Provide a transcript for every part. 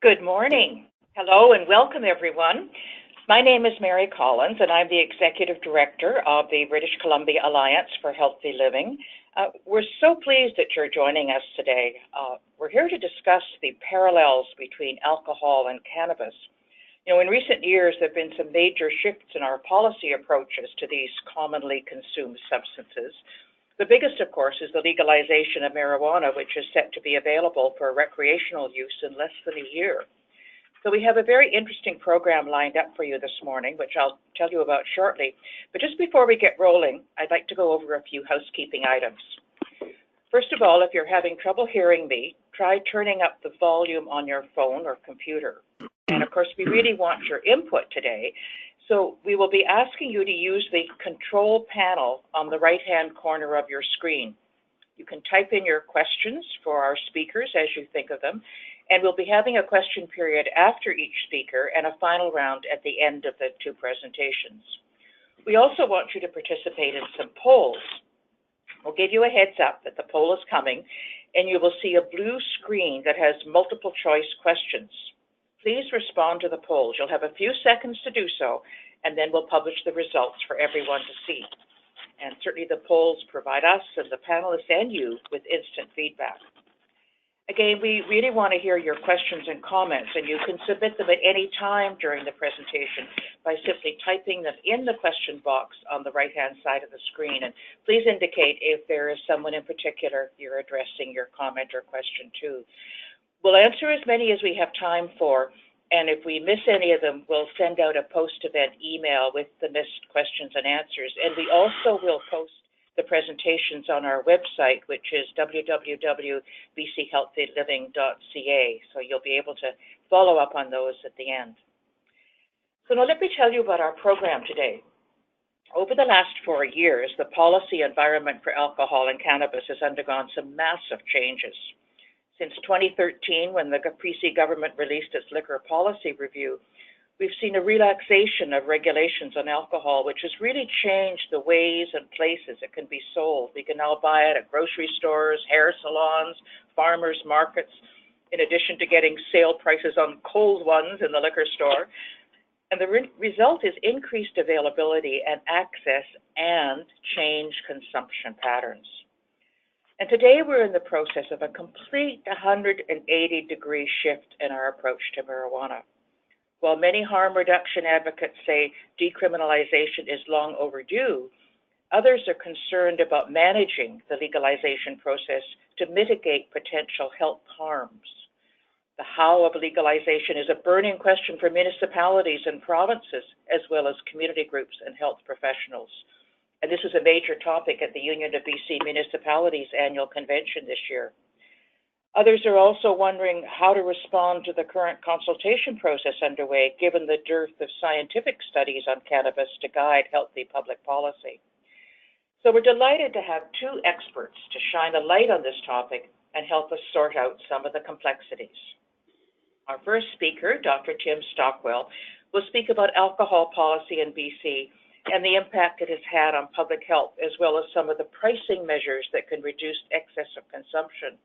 Good morning. Hello and welcome, everyone. My name is Mary Collins, and I'm the Executive Director of the British Columbia Alliance for Healthy Living. We're so pleased that you're joining us today. We're here to discuss the parallels between alcohol and cannabis. You know, in recent years, there have been some major shifts in our policy approaches to these commonly consumed substances. The biggest, of course, is the legalization of marijuana, which is set to be available for recreational use in less than a year. So we have a very interesting program lined up for you this morning, which I'll tell you about shortly. But just before we get rolling, I'd like to go over a few housekeeping items. First of all, if you're having trouble hearing me, try turning up the volume on your phone or computer. And of course, we really want your input today. So we will be asking you to use the control panel on the right-hand corner of your screen. You can type in your questions for our speakers as you think of them, and we'll be having a question period after each speaker and a final round at the end of the two presentations. We also want you to participate in some polls. We'll give you a heads up that the poll is coming, and you will see a blue screen that has multiple choice questions. Please respond to the polls. You'll have a few seconds to do so, and then we'll publish the results for everyone to see. And certainly the polls provide us and the panelists and you with instant feedback. Again, we really want to hear your questions and comments, and you can submit them at any time during the presentation by simply typing them in the question box on the right-hand side of the screen. And please indicate if there is someone in particular you're addressing your comment or question to. We'll answer as many as we have time for, and if we miss any of them, we'll send out a post-event email with the missed questions and answers. And we also will post the presentations on our website, which is www.bchealthyliving.ca, so you'll be able to follow up on those at the end. So now let me tell you about our program today. Over the last 4 years, the policy environment for alcohol and cannabis has undergone some massive changes. Since 2013, when the PC government released its liquor policy review, we've seen a relaxation of regulations on alcohol, which has really changed the ways and places it can be sold. We can now buy it at grocery stores, hair salons, farmers markets, in addition to getting sale prices on cold ones in the liquor store. And the result is increased availability and access and changed consumption patterns. And today we're in the process of a complete 180-degree shift in our approach to marijuana. While many harm reduction advocates say decriminalization is long overdue, others are concerned about managing the legalization process to mitigate potential health harms. The how of legalization is a burning question for municipalities and provinces, as well as community groups and health professionals. And this is a major topic at the Union of BC Municipalities annual convention this year. Others are also wondering how to respond to the current consultation process underway, given the dearth of scientific studies on cannabis to guide healthy public policy. So we're delighted to have two experts to shine a light on this topic and help us sort out some of the complexities. Our first speaker, Dr. Tim Stockwell, will speak about alcohol policy in BC and the impact it has had on public health, as well as some of the pricing measures that can reduce excessive consumption.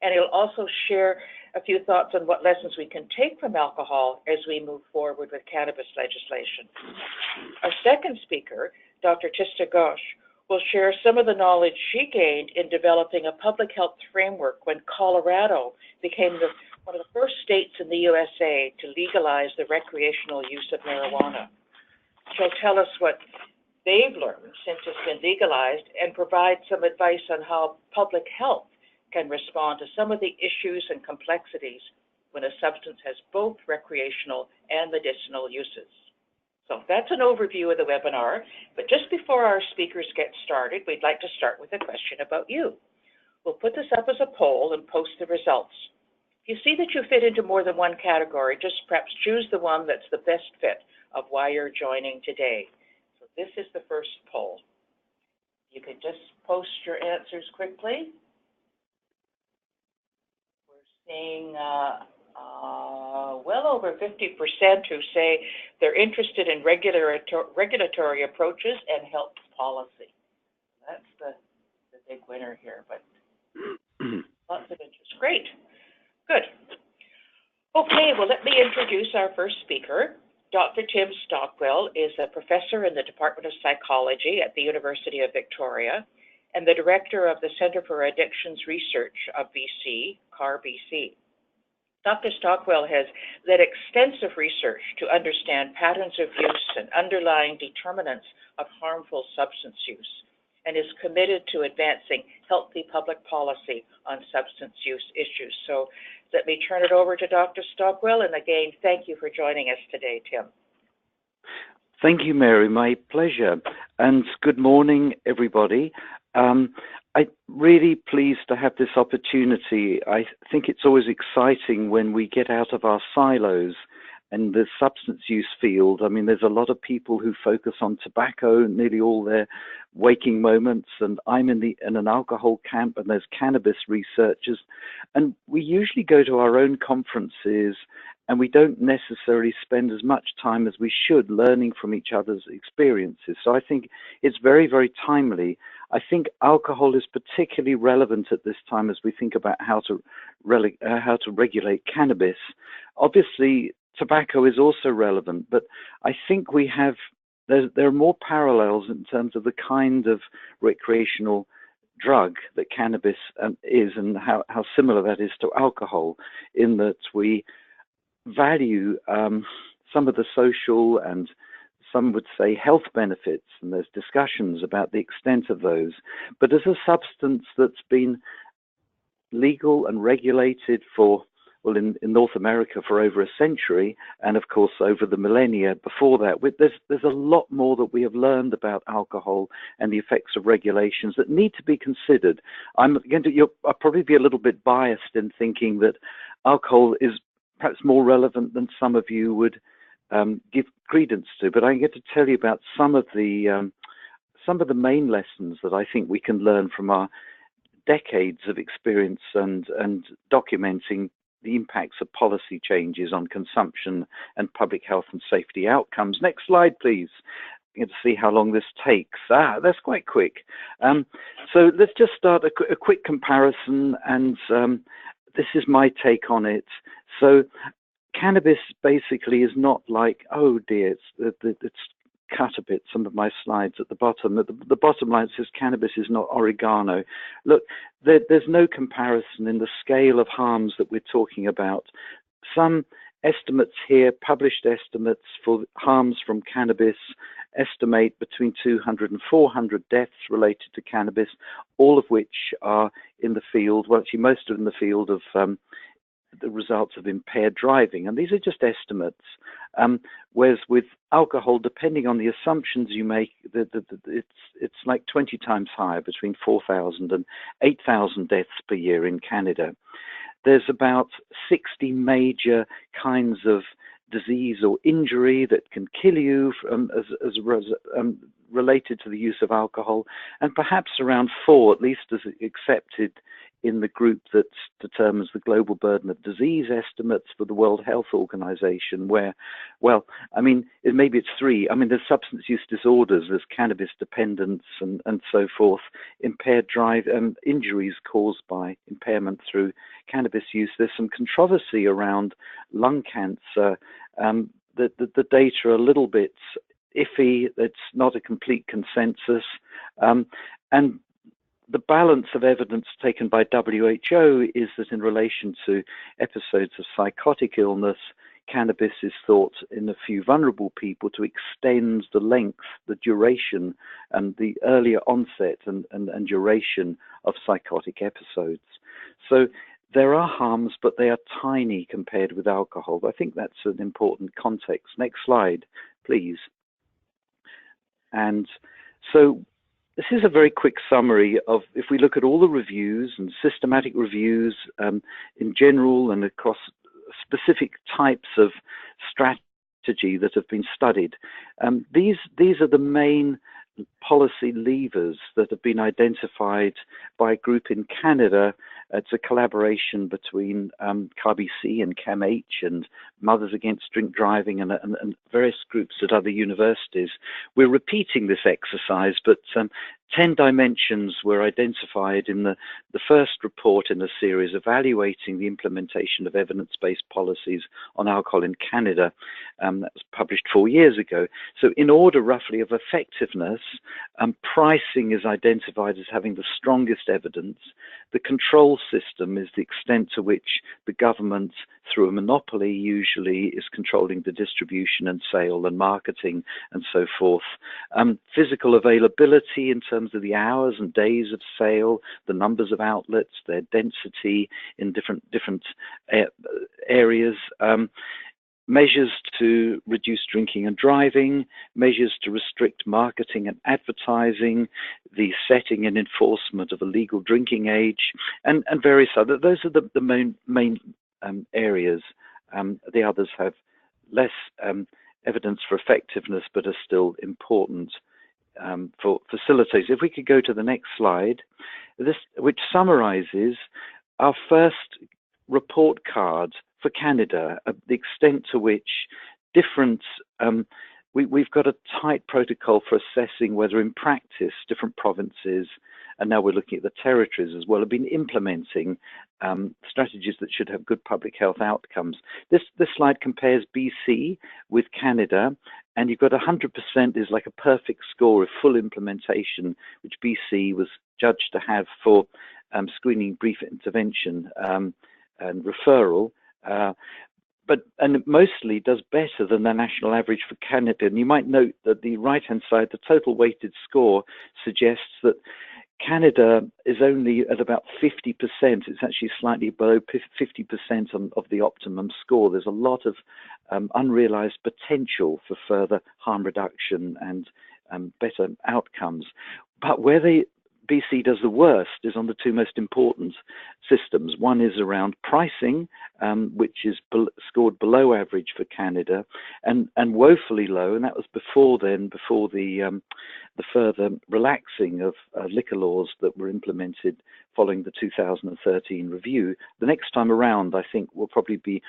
And he'll also share a few thoughts on what lessons we can take from alcohol as we move forward with cannabis legislation. Our second speaker, Dr. Tista Ghosh, will share some of the knowledge she gained in developing a public health framework when Colorado became one of the first states in the USA to legalize the recreational use of marijuana. She'll tell us what they've learned since it's been legalized and provide some advice on how public health can respond to some of the issues and complexities when a substance has both recreational and medicinal uses. So that's an overview of the webinar, but just before our speakers get started, we'd like to start with a question about you. We'll put this up as a poll and post the results. If you see that you fit into more than one category, just perhaps choose the one that's the best fit of why you're joining today. So this is the first poll. You can just post your answers quickly. We're seeing well over 50% who say they're interested in regulatory approaches and health policy. That's the big winner here, but lots of interest. Great. Good. Okay, Okay, well, let me introduce our first speaker. Dr. Tim Stockwell is a professor in the Department of Psychology at the University of Victoria and the director of the Centre for Addictions Research of BC, CAR BC. Dr. Stockwell has led extensive research to understand patterns of use and underlying determinants of harmful substance use, and is committed to advancing healthy public policy on substance use issues. So let me turn it over to Dr. Stockwell, and again, thank you for joining us today, Tim. Thank you, Mary. My pleasure. And good morning, everybody. I'm really pleased to have this opportunity. I think it's always exciting when we get out of our silos and the substance use field. I mean, there's a lot of people who focus on tobacco nearly all their waking moments, and I'm in an alcohol camp, and there's cannabis researchers, and we usually go to our own conferences and we don't necessarily spend as much time as we should learning from each other's experiences. So I think it's very, very timely. I think alcohol is particularly relevant at this time as we think about how to regulate cannabis. Obviously, tobacco is also relevant, but I think there are more parallels in terms of the kind of recreational drug that cannabis is, and how similar that is to alcohol, in that we value some of the social and some would say health benefits, and there's discussions about the extent of those. But as a substance that's been legal and regulated for, well, in North America for over a century, and of course over the millennia before that, there's a lot more that we have learned about alcohol and the effects of regulations that need to be considered. I'll probably be a little bit biased in thinking that alcohol is perhaps more relevant than some of you would give credence to, but I get to tell you about some of the main lessons that I think we can learn from our decades of experience and documenting the impacts of policy changes on consumption and public health and safety outcomes. Next slide, please. You get to see how long this takes. That's quite quick. So let's just start a quick comparison, and this is my take on it. So cannabis basically is not like, oh dear, it's cut a bit, some of my slides at the bottom. The bottom line says cannabis is not oregano. Look, there's no comparison in the scale of harms that we're talking about. Some estimates here, published estimates for harms from cannabis, estimate between 200 and 400 deaths related to cannabis, all of which are in the field, well, actually most of them in the field of the results of impaired driving. And these are just estimates. Whereas with alcohol, depending on the assumptions you make, it's like 20 times higher, between 4,000 and 8,000 deaths per year in Canada. There's about 60 major kinds of disease or injury that can kill you related to the use of alcohol, and perhaps around 4, at least as accepted in the group that determines the global burden of disease estimates for the World Health Organization, where, well, I mean, maybe it's 3. I mean, there's substance use disorders, there's cannabis dependence and so forth, impaired drive, injuries caused by impairment through cannabis use. There's some controversy around lung cancer. The data are a little bit iffy. It's not a complete consensus. And the balance of evidence taken by WHO is that in relation to episodes of psychotic illness, cannabis is thought in a few vulnerable people to extend the length, the duration, and the earlier onset and duration of psychotic episodes. So there are harms, but they are tiny compared with alcohol. I think that's an important context. Next slide, please. And so this is a very quick summary of, if we look at all the reviews and systematic reviews in general and across specific types of strategy that have been studied, these are the main policy levers that have been identified by a group in Canada. It's a collaboration between CARBC and CAMH and Mothers Against Drink Driving and various groups at other universities. We're repeating this exercise, but 10 dimensions were identified in the first report in the series evaluating the implementation of evidence-based policies on alcohol in Canada. That was published 4 years ago. So in order roughly of effectiveness, pricing is identified as having the strongest evidence. The control system is the extent to which the government, through a monopoly usually, is controlling the distribution and sale and marketing and so forth. Physical availability in terms of the hours and days of sale, the numbers of outlets, their density in different areas, measures to reduce drinking and driving, measures to restrict marketing and advertising, the setting and enforcement of a legal drinking age, and various other. Those are the main areas. The others have less evidence for effectiveness, but are still important for facilitators. If we could go to the next slide, which summarizes our first report card for Canada, the extent to which different, we've got a tight protocol for assessing whether in practice different provinces, and now we're looking at the territories as well, have been implementing strategies that should have good public health outcomes. This slide compares BC with Canada, and you've got 100% is like a perfect score of full implementation, which BC was judged to have for screening, brief intervention, and referral. And it mostly does better than the national average for Canada. And you might note that the right-hand side, the total weighted score suggests that Canada is only at about 50%. It's actually slightly below 50% of the optimum score. There's a lot of unrealized potential for further harm reduction and better outcomes. But where BC does the worst is on the two most important systems. One is around pricing, which is scored below average for Canada, and woefully low. And that was before the further relaxing of liquor laws that were implemented following the 2013 review. The next time around, I think, will probably be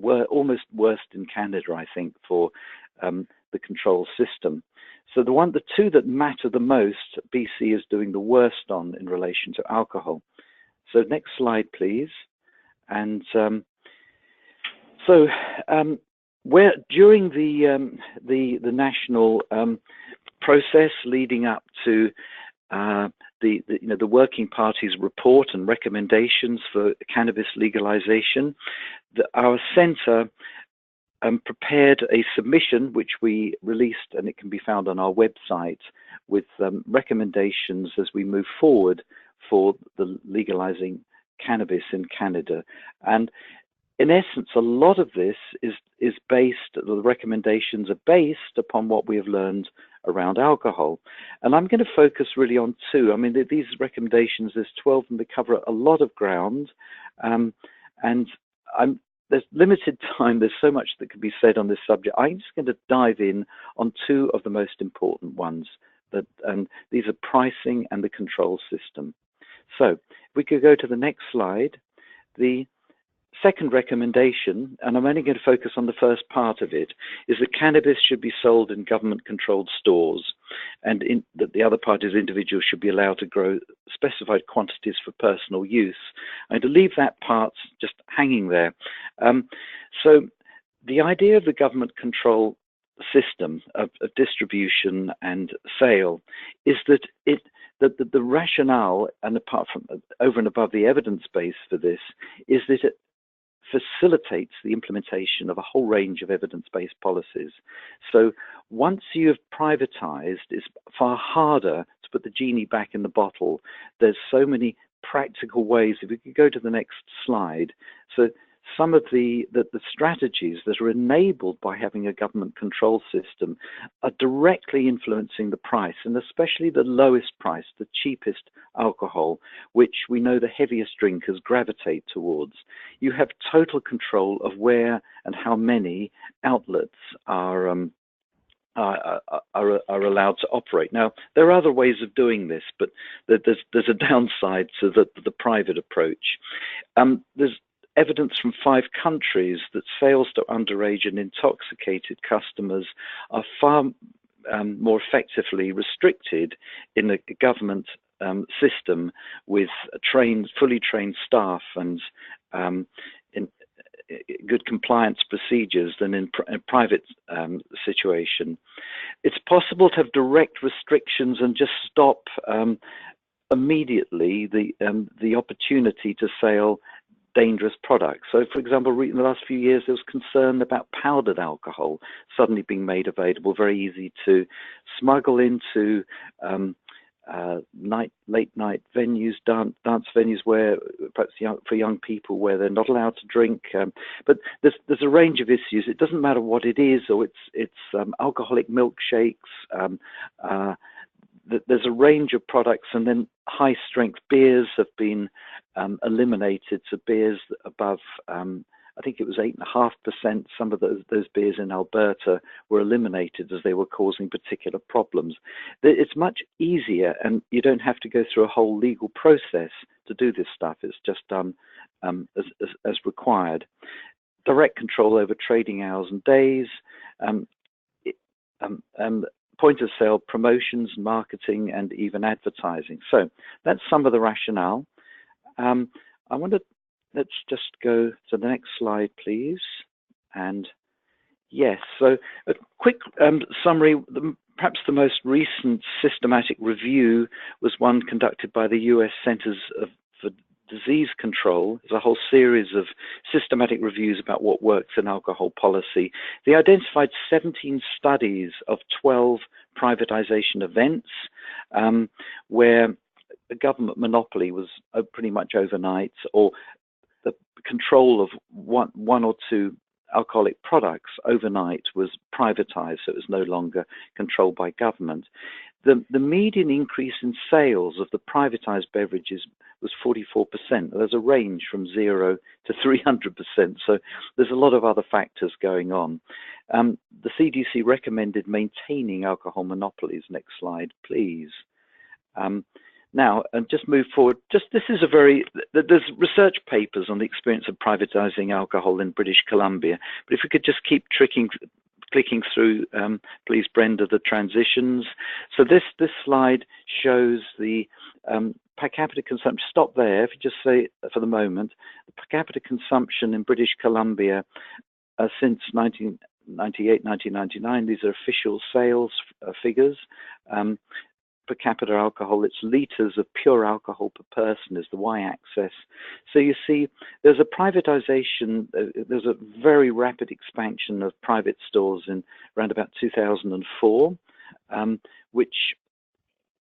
almost worst in Canada, I think, for the control system. So the two that matter the most, BC is doing the worst on in relation to alcohol. So next slide, please. And where during the national process leading up to the Working Party's report and recommendations for cannabis legalization, our centre prepared a submission which we released, and it can be found on our website, with recommendations as we move forward for the legalizing cannabis in Canada. And in essence, a lot of this is based, the recommendations are based upon what we have learned around alcohol. And I'm going to focus really on two. I mean, these recommendations, there's 12 and they cover a lot of ground. There's limited time. There's so much that could be said on this subject. I'm just going to dive in on two of the most important ones, and these are pricing and the control system. So if we could go to the next slide. The second recommendation, and I'm only going to focus on the first part of it, is that cannabis should be sold in government-controlled stores, and that the other part is individuals should be allowed to grow specified quantities for personal use. And to leave that part just hanging there. So the idea of the government control system of distribution and sale is that the rationale, and apart from over and above the evidence base for this, is that it facilitates the implementation of a whole range of evidence-based policies. So once you have privatized, it's far harder to put the genie back in the bottle. There's so many practical ways. If we could go to the next slide. So some of the strategies that are enabled by having a government control system are directly influencing the price, and especially the lowest price, the cheapest alcohol, which we know the heaviest drinkers gravitate towards. You have total control of where and how many outlets are allowed to operate. Now, there are other ways of doing this, but there's a downside to the private approach. There's evidence from 5 countries that sales to underage and intoxicated customers are far more effectively restricted in a government system with fully trained staff and in good compliance procedures than in a private situation. It's possible to have direct restrictions and just stop immediately the opportunity to sell dangerous products. So, for example, in the last few years, there was concern about powdered alcohol suddenly being made available, very easy to smuggle into late night venues, dance venues where perhaps for young people where they're not allowed to drink. But there's a range of issues. It doesn't matter what it is, or it's alcoholic milkshakes. There's a range of products, and then high strength beers have been eliminated. So beers above, I think it was 8.5%. Some of those beers in Alberta were eliminated as they were causing particular problems. It's much easier, and you don't have to go through a whole legal process to do this stuff. It's just done as required. Direct control over trading hours and days. Point of sale promotions, marketing, and even advertising. So that's some of the rationale. Let's just go to the next slide, please. And yes, so a quick summary. Perhaps the most recent systematic review was one conducted by the US Centers for Disease Control. There's a whole series of systematic reviews about what works in alcohol policy. They identified 17 studies of 12 privatization events where the government monopoly was pretty much overnight, or the control of one or two alcoholic products overnight was privatized, so it was no longer controlled by government. The median increase in sales of the privatized beverages was 44%. There's a range from 0 to 300%, so there's a lot of other factors going on. The CDC recommended maintaining alcohol monopolies. Next slide, please. Now, and just move forward. There's research papers on the experience of privatizing alcohol in British Columbia. But if we could just keep clicking through, please, Brenda, the transitions. So this slide shows the per capita consumption. Stop there. If you just say for the moment, the per capita consumption in British Columbia since 1998, 1999. These are official sales figures. Per capita alcohol, it's litres of pure alcohol per person is the y-axis. So you see there's a privatization, there's a very rapid expansion of private stores in around about 2004, which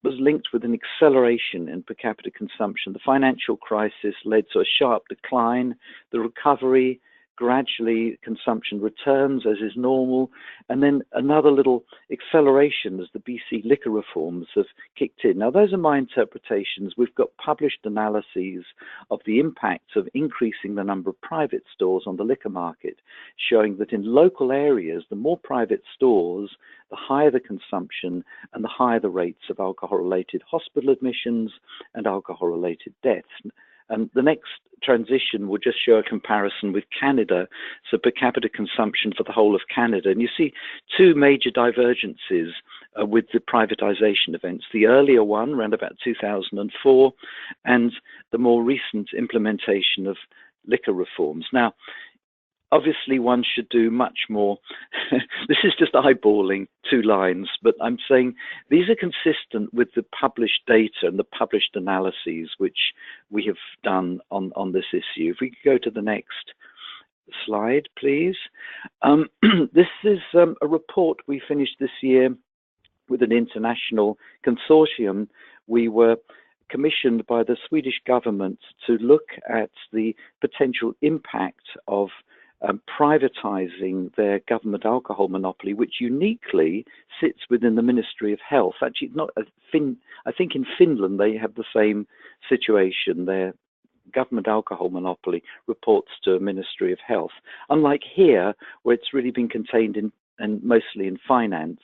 was linked with an acceleration in per capita consumption. The financial crisis led to a sharp decline. The recovery, gradually consumption returns as is normal, and then another little acceleration as the BC liquor reforms have kicked in. Now, those are my interpretations. We've got published analyses of the impacts of increasing the number of private stores on the liquor market, showing that in local areas, the more private stores, the higher the consumption and the higher the rates of alcohol-related hospital admissions and alcohol-related deaths. And the next transition will just show a comparison with Canada, so per capita consumption for the whole of Canada. And you see two major divergences with the privatization events. The earlier one, around about 2004, and the more recent implementation of liquor reforms. Now, obviously, one should do much more. This is just eyeballing two lines, but I'm saying these are consistent with the published data and the published analyses which we have done on this issue. If we could go to the next slide, please. This is a report we finished this year with an international consortium. We were commissioned by the Swedish government to look at the potential impact of privatizing their government alcohol monopoly, which uniquely sits within the Ministry of Health. Actually, I think in Finland they have the same situation. Their government alcohol monopoly reports to a Ministry of Health. Unlike here, where it's really been contained in and mostly in finance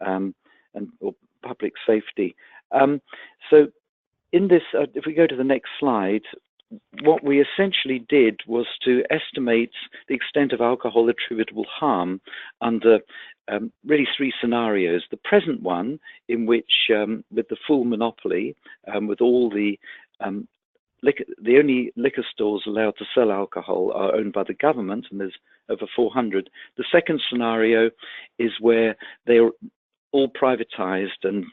or public safety. So in this, if we go to the next slide, what we essentially did was to estimate the extent of alcohol attributable harm under really three scenarios. The present one, in which with the full monopoly, with all the the only liquor stores allowed to sell alcohol are owned by the government, and there's over 400. The second scenario is where they're all privatized, and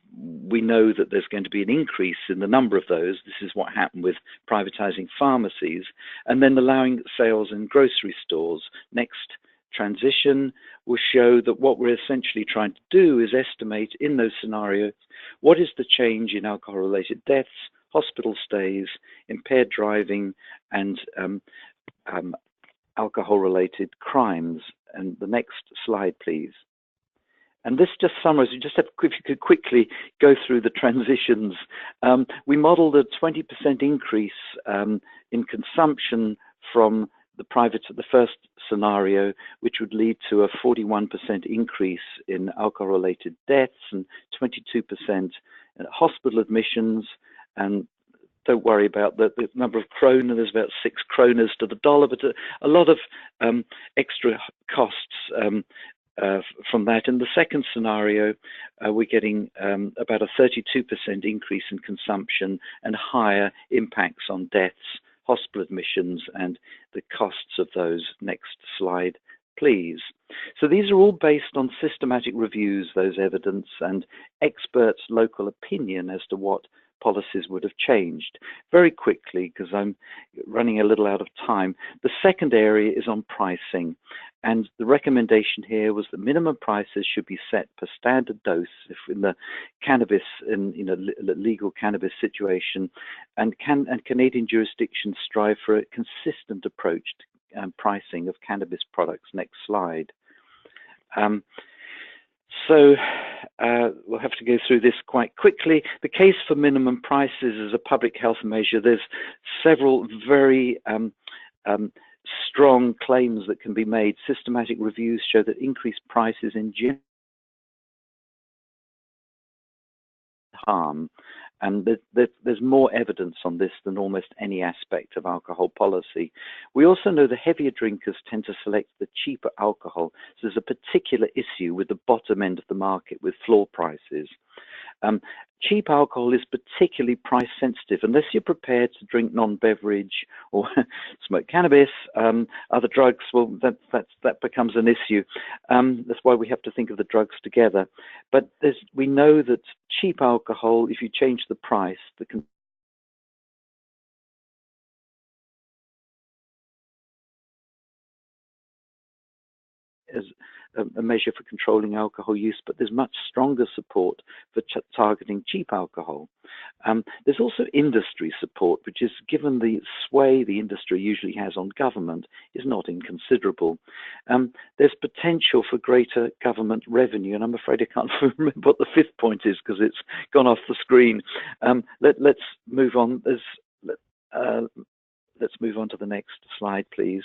we know that there's going to be an increase in the number of those. This is what happened with privatizing pharmacies, and then allowing sales in grocery stores. Next transition will show that what we're essentially trying to do is estimate in those scenarios what is the change in alcohol-related deaths, hospital stays, impaired driving, and alcohol-related crimes. And the next slide, please. And this just summarizes, you just have, if you could quickly go through the transitions. We modeled a 20% increase in consumption from the first scenario, which would lead to a 41% increase in alcohol-related deaths and 22% in hospital admissions. And don't worry about the number of kroner. There's about 6 kroners to the dollar, but a lot of extra costs from that. In the second scenario, we're getting about a 32% increase in consumption and higher impacts on deaths, hospital admissions, and the costs of those. Next slide, please. So these are all based on systematic reviews, those evidence, and experts' local opinion as to what policies would have changed. Very quickly, because I'm running a little out of time, the second area is on pricing. And the recommendation here was that minimum prices should be set per standard dose if in the cannabis, in legal cannabis situation, and Canadian jurisdictions strive for a consistent approach to pricing of cannabis products. Next slide. So we'll have to go through this quite quickly. The case for minimum prices is a public health measure. There's several very strong claims that can be made. Systematic reviews show that increased prices in general harm, and there's more evidence on this than almost any aspect of alcohol policy. We also know the heavier drinkers tend to select the cheaper alcohol, so there's a particular issue with the bottom end of the market with floor prices. Cheap alcohol is particularly price sensitive unless you're prepared to drink non-beverage or smoke cannabis, other drugs. Well, that becomes an issue. That's why we have to think of the drugs together. But we know that cheap alcohol, if you change the price, as a measure for controlling alcohol use, but there's much stronger support for targeting cheap alcohol. There's also industry support, which is, given the sway the industry usually has on government, is not inconsiderable. There's potential for greater government revenue, and I'm afraid I can't remember what the fifth point is because it's gone off the screen. Let's move on. Let's move on to the next slide, please.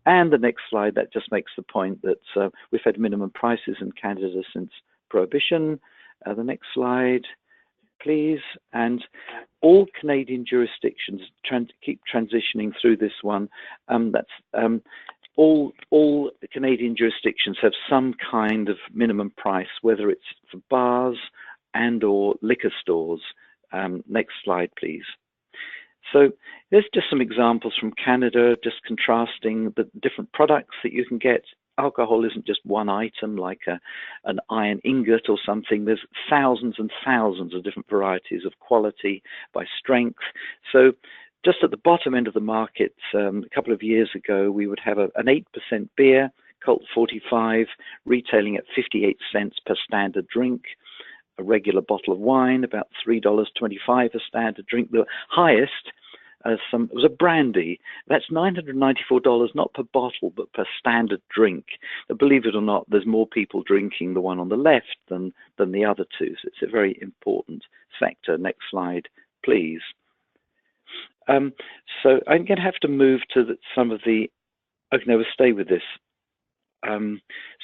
And the next slide, that just makes the point that we've had minimum prices in Canada since Prohibition. The next slide, please. And all Canadian jurisdictions keep transitioning through this one. All Canadian jurisdictions have some kind of minimum price, whether it's for bars and or liquor stores. Next slide, please. So there's just some examples from Canada, just contrasting the different products that you can get. Alcohol isn't just one item like an iron ingot or something. There's thousands and thousands of different varieties of quality by strength. So just at the bottom end of the market, a couple of years ago, we would have an 8% beer, Colt 45, retailing at 58 cents per standard drink. A regular bottle of wine, about $3.25 a standard drink. The highest was a brandy. That's $994, not per bottle, but per standard drink. But believe it or not, there's more people drinking the one on the left than the other two. So it's a very important factor. Next slide, please. So I'm going to have to move to some of the. I can never stay with this.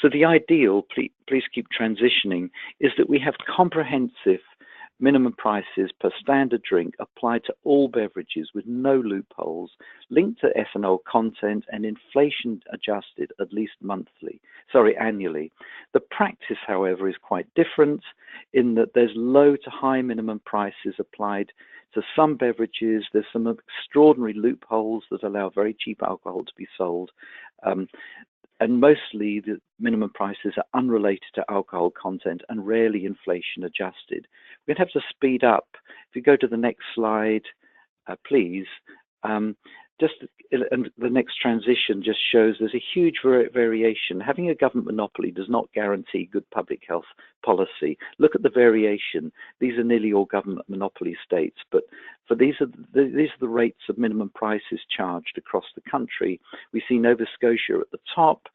So the ideal, please keep transitioning, is that we have comprehensive minimum prices per standard drink applied to all beverages with no loopholes, linked to ethanol content and inflation adjusted at least annually. The practice, however, is quite different in that there's low to high minimum prices applied to some beverages. There's some extraordinary loopholes that allow very cheap alcohol to be sold. And mostly the minimum prices are unrelated to alcohol content and rarely inflation adjusted. We're going to have to speed up. If you go to the next slide, please. And the next transition just shows there's a huge variation. Having a government monopoly does not guarantee good public health policy. Look at the variation. These are nearly all government monopoly states, but these are the rates of minimum prices charged across the country. We see Nova Scotia at the top,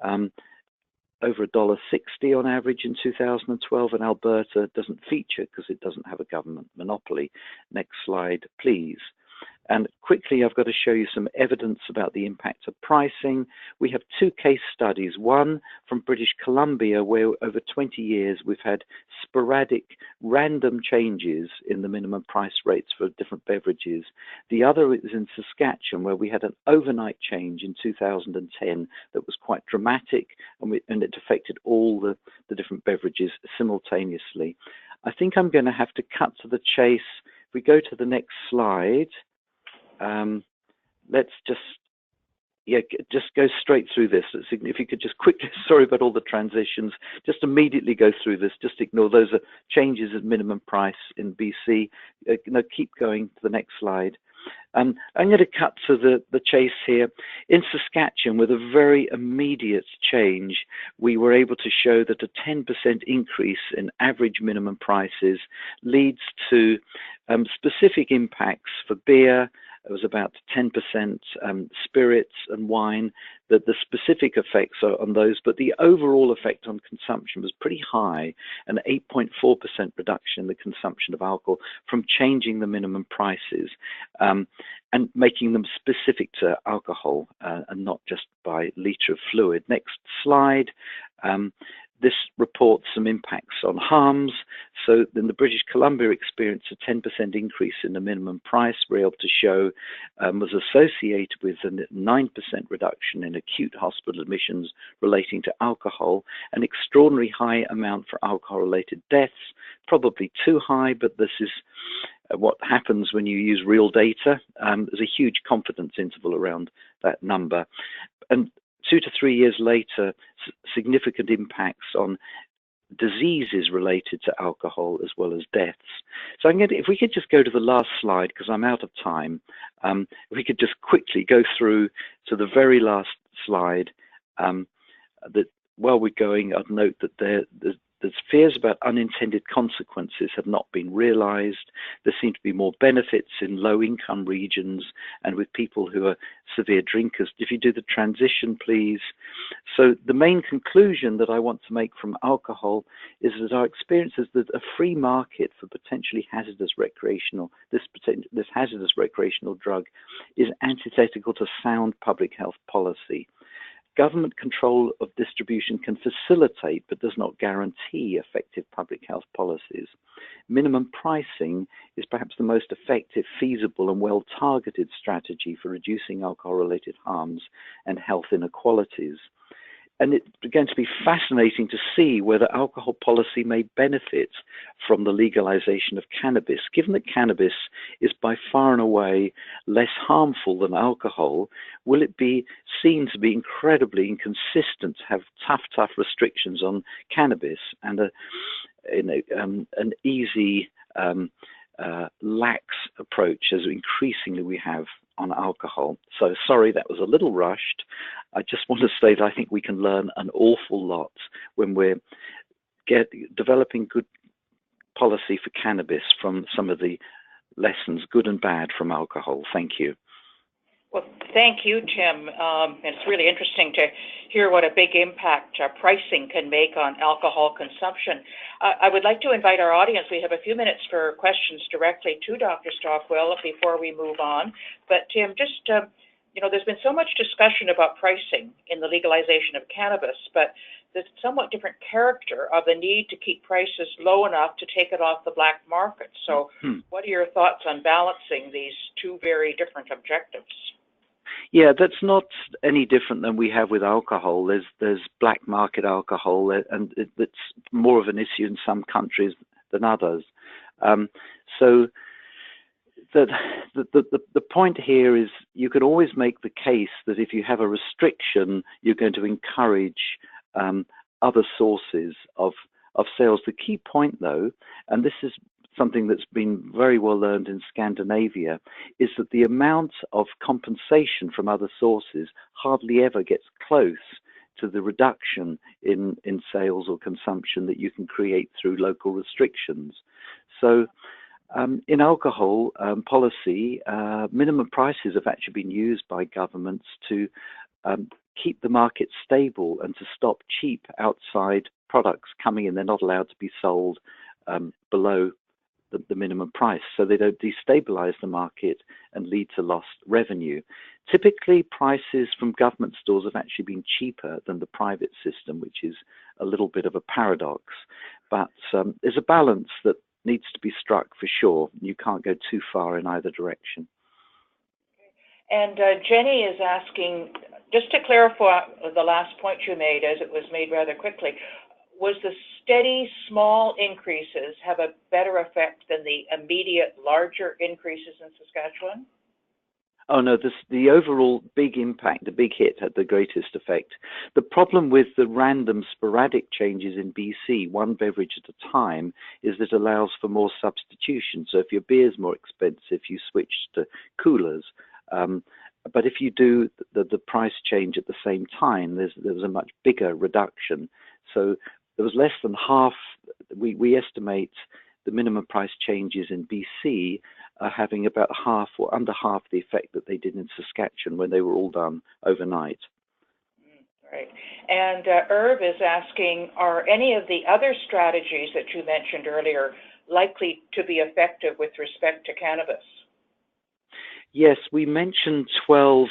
over $1.60 on average in 2012, and Alberta doesn't feature because it doesn't have a government monopoly. Next slide, please. And quickly, I've got to show you some evidence about the impact of pricing. We have two case studies, one from British Columbia, where over 20 years we've had sporadic, random changes in the minimum price rates for different beverages. The other is in Saskatchewan, where we had an overnight change in 2010 that was quite dramatic, and it affected all the different beverages simultaneously. I think I'm going to have to cut to the chase. If we go to the next slide, let's just go straight through this. If you could just quickly, sorry about all the transitions, just immediately go through this, just ignore those are changes in minimum price in BC. Keep going to the next slide. I'm going to cut to the chase here. In Saskatchewan, with a very immediate change, we were able to show that a 10% increase in average minimum prices leads to specific impacts for beer. It was about 10%, spirits and wine, that the specific effects are on those, but the overall effect on consumption was pretty high, an 8.4% reduction in the consumption of alcohol from changing the minimum prices and making them specific to alcohol and not just by litre of fluid. Next slide. This reports some impacts on harms. So in the British Columbia experience, a 10% increase in the minimum price we're able to show was associated with a 9% reduction in acute hospital admissions relating to alcohol, an extraordinary high amount for alcohol-related deaths, probably too high, but this is what happens when you use real data. There's a huge confidence interval around that number. And 2 to 3 years later, significant impacts on diseases related to alcohol as well as deaths. So if we could just go to the last slide, because I'm out of time, if we could just quickly go through to the very last slide. That while we're going, I'd note that there's fears about unintended consequences have not been realized. There seem to be more benefits in low-income regions and with people who are severe drinkers. If you do the transition, please. So the main conclusion that I want to make from alcohol is that our experience is that a free market for potentially hazardous this hazardous recreational drug is antithetical to sound public health policy. Government control of distribution can facilitate but does not guarantee effective public health policies. Minimum pricing is perhaps the most effective, feasible, and well-targeted strategy for reducing alcohol-related harms and health inequalities. And it's going to be fascinating to see whether alcohol policy may benefit from the legalization of cannabis. Given that cannabis is by far and away less harmful than alcohol, will it be seen to be incredibly inconsistent to have tough restrictions on cannabis and an easy, lax approach as increasingly we have on alcohol? So sorry, that was a little rushed. I just want to say that I think we can learn an awful lot when we're developing good policy for cannabis from some of the lessons, good and bad, from alcohol. Thank you. Well, thank you, Tim. It's really interesting to hear what a big impact pricing can make on alcohol consumption. I would like to invite our audience. We have a few minutes for questions directly to Dr. Stockwell before we move on. But Tim, there's been so much discussion about pricing in the legalization of cannabis, but the somewhat different character of the need to keep prices low enough to take it off the black market. So what are your thoughts on balancing these two very different objectives? Yeah, that's not any different than we have with alcohol. There's black market alcohol, and it's more of an issue in some countries than others. So the point here is you can always make the case that if you have a restriction, you're going to encourage other sources of sales. The key point, though, and this is something that's been very well learned in Scandinavia, is that the amount of compensation from other sources hardly ever gets close to the reduction in sales or consumption that you can create through local restrictions. So in alcohol policy, minimum prices have actually been used by governments to keep the market stable and to stop cheap outside products coming in. They're not allowed to be sold below the minimum price, so they don't destabilize the market and lead to lost revenue. Typically, prices from government stores have actually been cheaper than the private system, which is a little bit of a paradox. But there's a balance that needs to be struck for sure. You can't go too far in either direction. And Jenny is asking, just to clarify the last point you made, as it was made rather quickly, was the steady small increases have a better effect than the immediate larger increases in Saskatchewan? Oh no, the overall big impact, the big hit had the greatest effect. The problem with the random sporadic changes in BC, one beverage at a time, is that it allows for more substitution. So if your beer is more expensive, you switch to coolers. But if you do the price change at the same time, there was a much bigger reduction. So there was less than half. We estimate the minimum price changes in BC are having about half or under half the effect that they did in Saskatchewan when they were all done overnight. Right. And Irv is asking, are any of the other strategies that you mentioned earlier likely to be effective with respect to cannabis? Yes, we mentioned 12.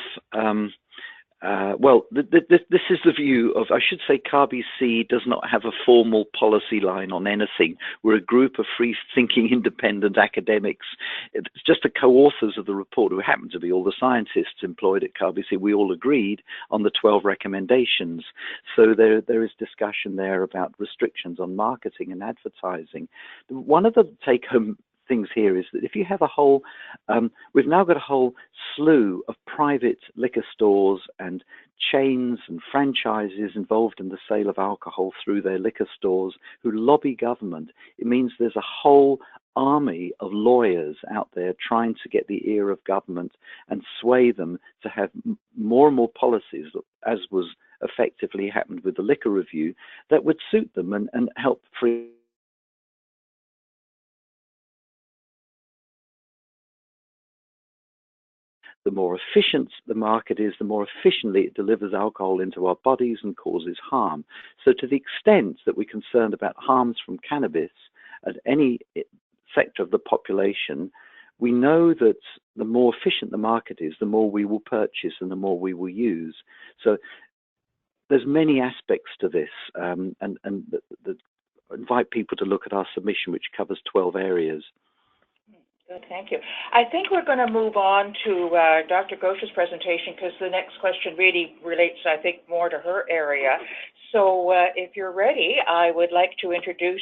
Well, this is the view of, I should say, CABC does not have a formal policy line on anything. We're a group of free-thinking, independent academics. It's just the co-authors of the report, who happen to be all the scientists employed at CABC. We all agreed on the 12 recommendations. So there is discussion there about restrictions on marketing and advertising. One of the take-home things here is that if you have a whole, we've now got a whole slew of private liquor stores and chains and franchises involved in the sale of alcohol through their liquor stores who lobby government. It means there's a whole army of lawyers out there trying to get the ear of government and sway them to have more and more policies, as was effectively happened with the liquor review, that would suit them and help free. The more efficient the market is, the more efficiently it delivers alcohol into our bodies and causes harm. So to the extent that we're concerned about harms from cannabis at any sector of the population, we know that the more efficient the market is, the more we will purchase and the more we will use. So there's many aspects to this, and invite people to look at our submission, which covers 12 areas. Good, thank you. I think we're going to move on to Dr. Ghosh's presentation, because the next question really relates, I think, more to her area. So if you're ready, I would like to introduce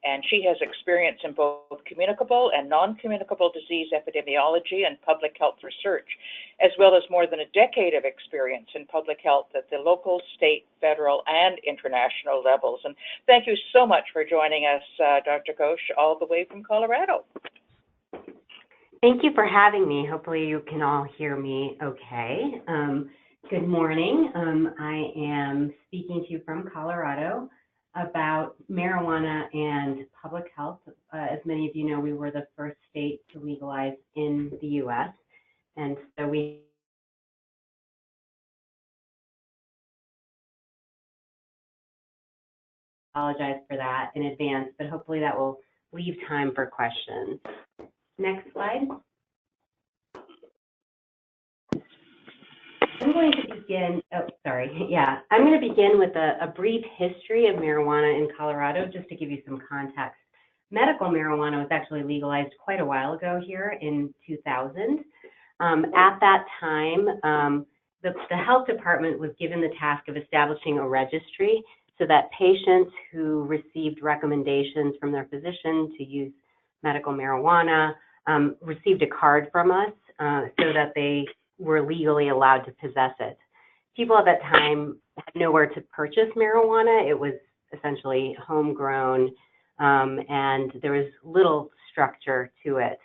and she has experience in both communicable and non-communicable disease epidemiology and public health research, as well as more than a decade of experience in public health at the local, state, federal, and international levels. And thank you so much for joining us, Dr. Ghosh, all the way from Colorado. Thank you for having me. Hopefully you can all hear me okay. Good morning. I am speaking to you from Colorado about marijuana and public health. As many of you know, we were the first state to legalize in the U.S., and so we apologize for that in advance, but hopefully that will leave time for questions. Next slide. going to begin, I'm going to begin with a brief history of marijuana in Colorado, just to give you some context. Medical marijuana was actually legalized quite a while ago here in 2000. At that time, the health department was given the task of establishing a registry so that patients who received recommendations from their physician to use medical marijuana received a card from us so that they were legally allowed to possess it. People at that time had nowhere to purchase marijuana. It was essentially homegrown, and there was little structure to it.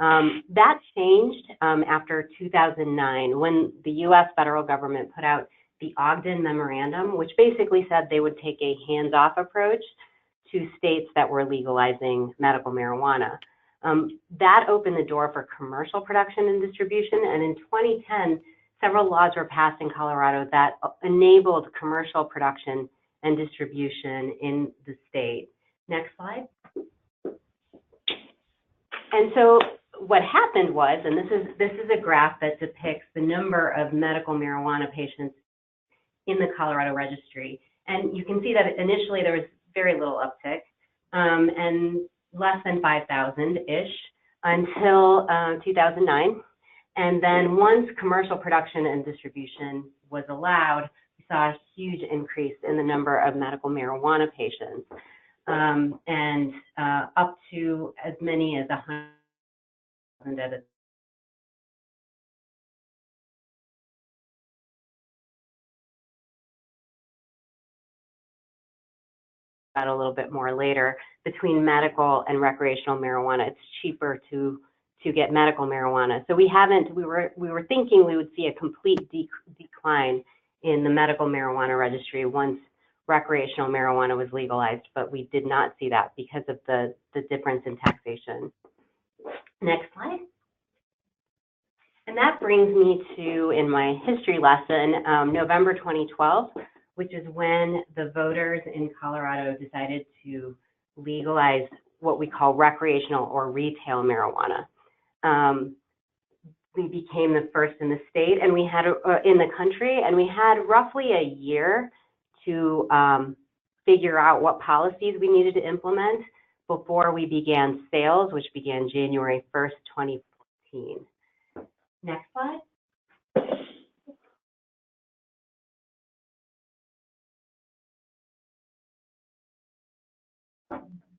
That changed after 2009, when the U.S. federal government put out the Ogden Memorandum, which basically said they would take a hands-off approach to states that were legalizing medical marijuana. That opened the door for commercial production and distribution, and in 2010, several laws were passed in Colorado that enabled commercial production and distribution in the state. Next slide. And so what happened was, and this is a graph that depicts the number of medical marijuana patients in the Colorado registry. And you can see that initially there was very little uptick, and less than 5,000-ish until 2009. And then once commercial production and distribution was allowed, we saw a huge increase in the number of medical marijuana patients, and up to as many as 100,000 at a a little bit more later. Between medical and recreational marijuana, it's cheaper to get medical marijuana. So we were thinking we would see a complete decline in the medical marijuana registry once recreational marijuana was legalized, but we did not see that because of the difference in taxation. Next slide. And that brings me to, in my history lesson, November 2012, which is when the voters in Colorado decided to legalize what we call recreational or retail marijuana. We became the first in the state, and we had in the country, and we had roughly a year to figure out what policies we needed to implement before we began sales, which began January 1st, 2014. Next slide.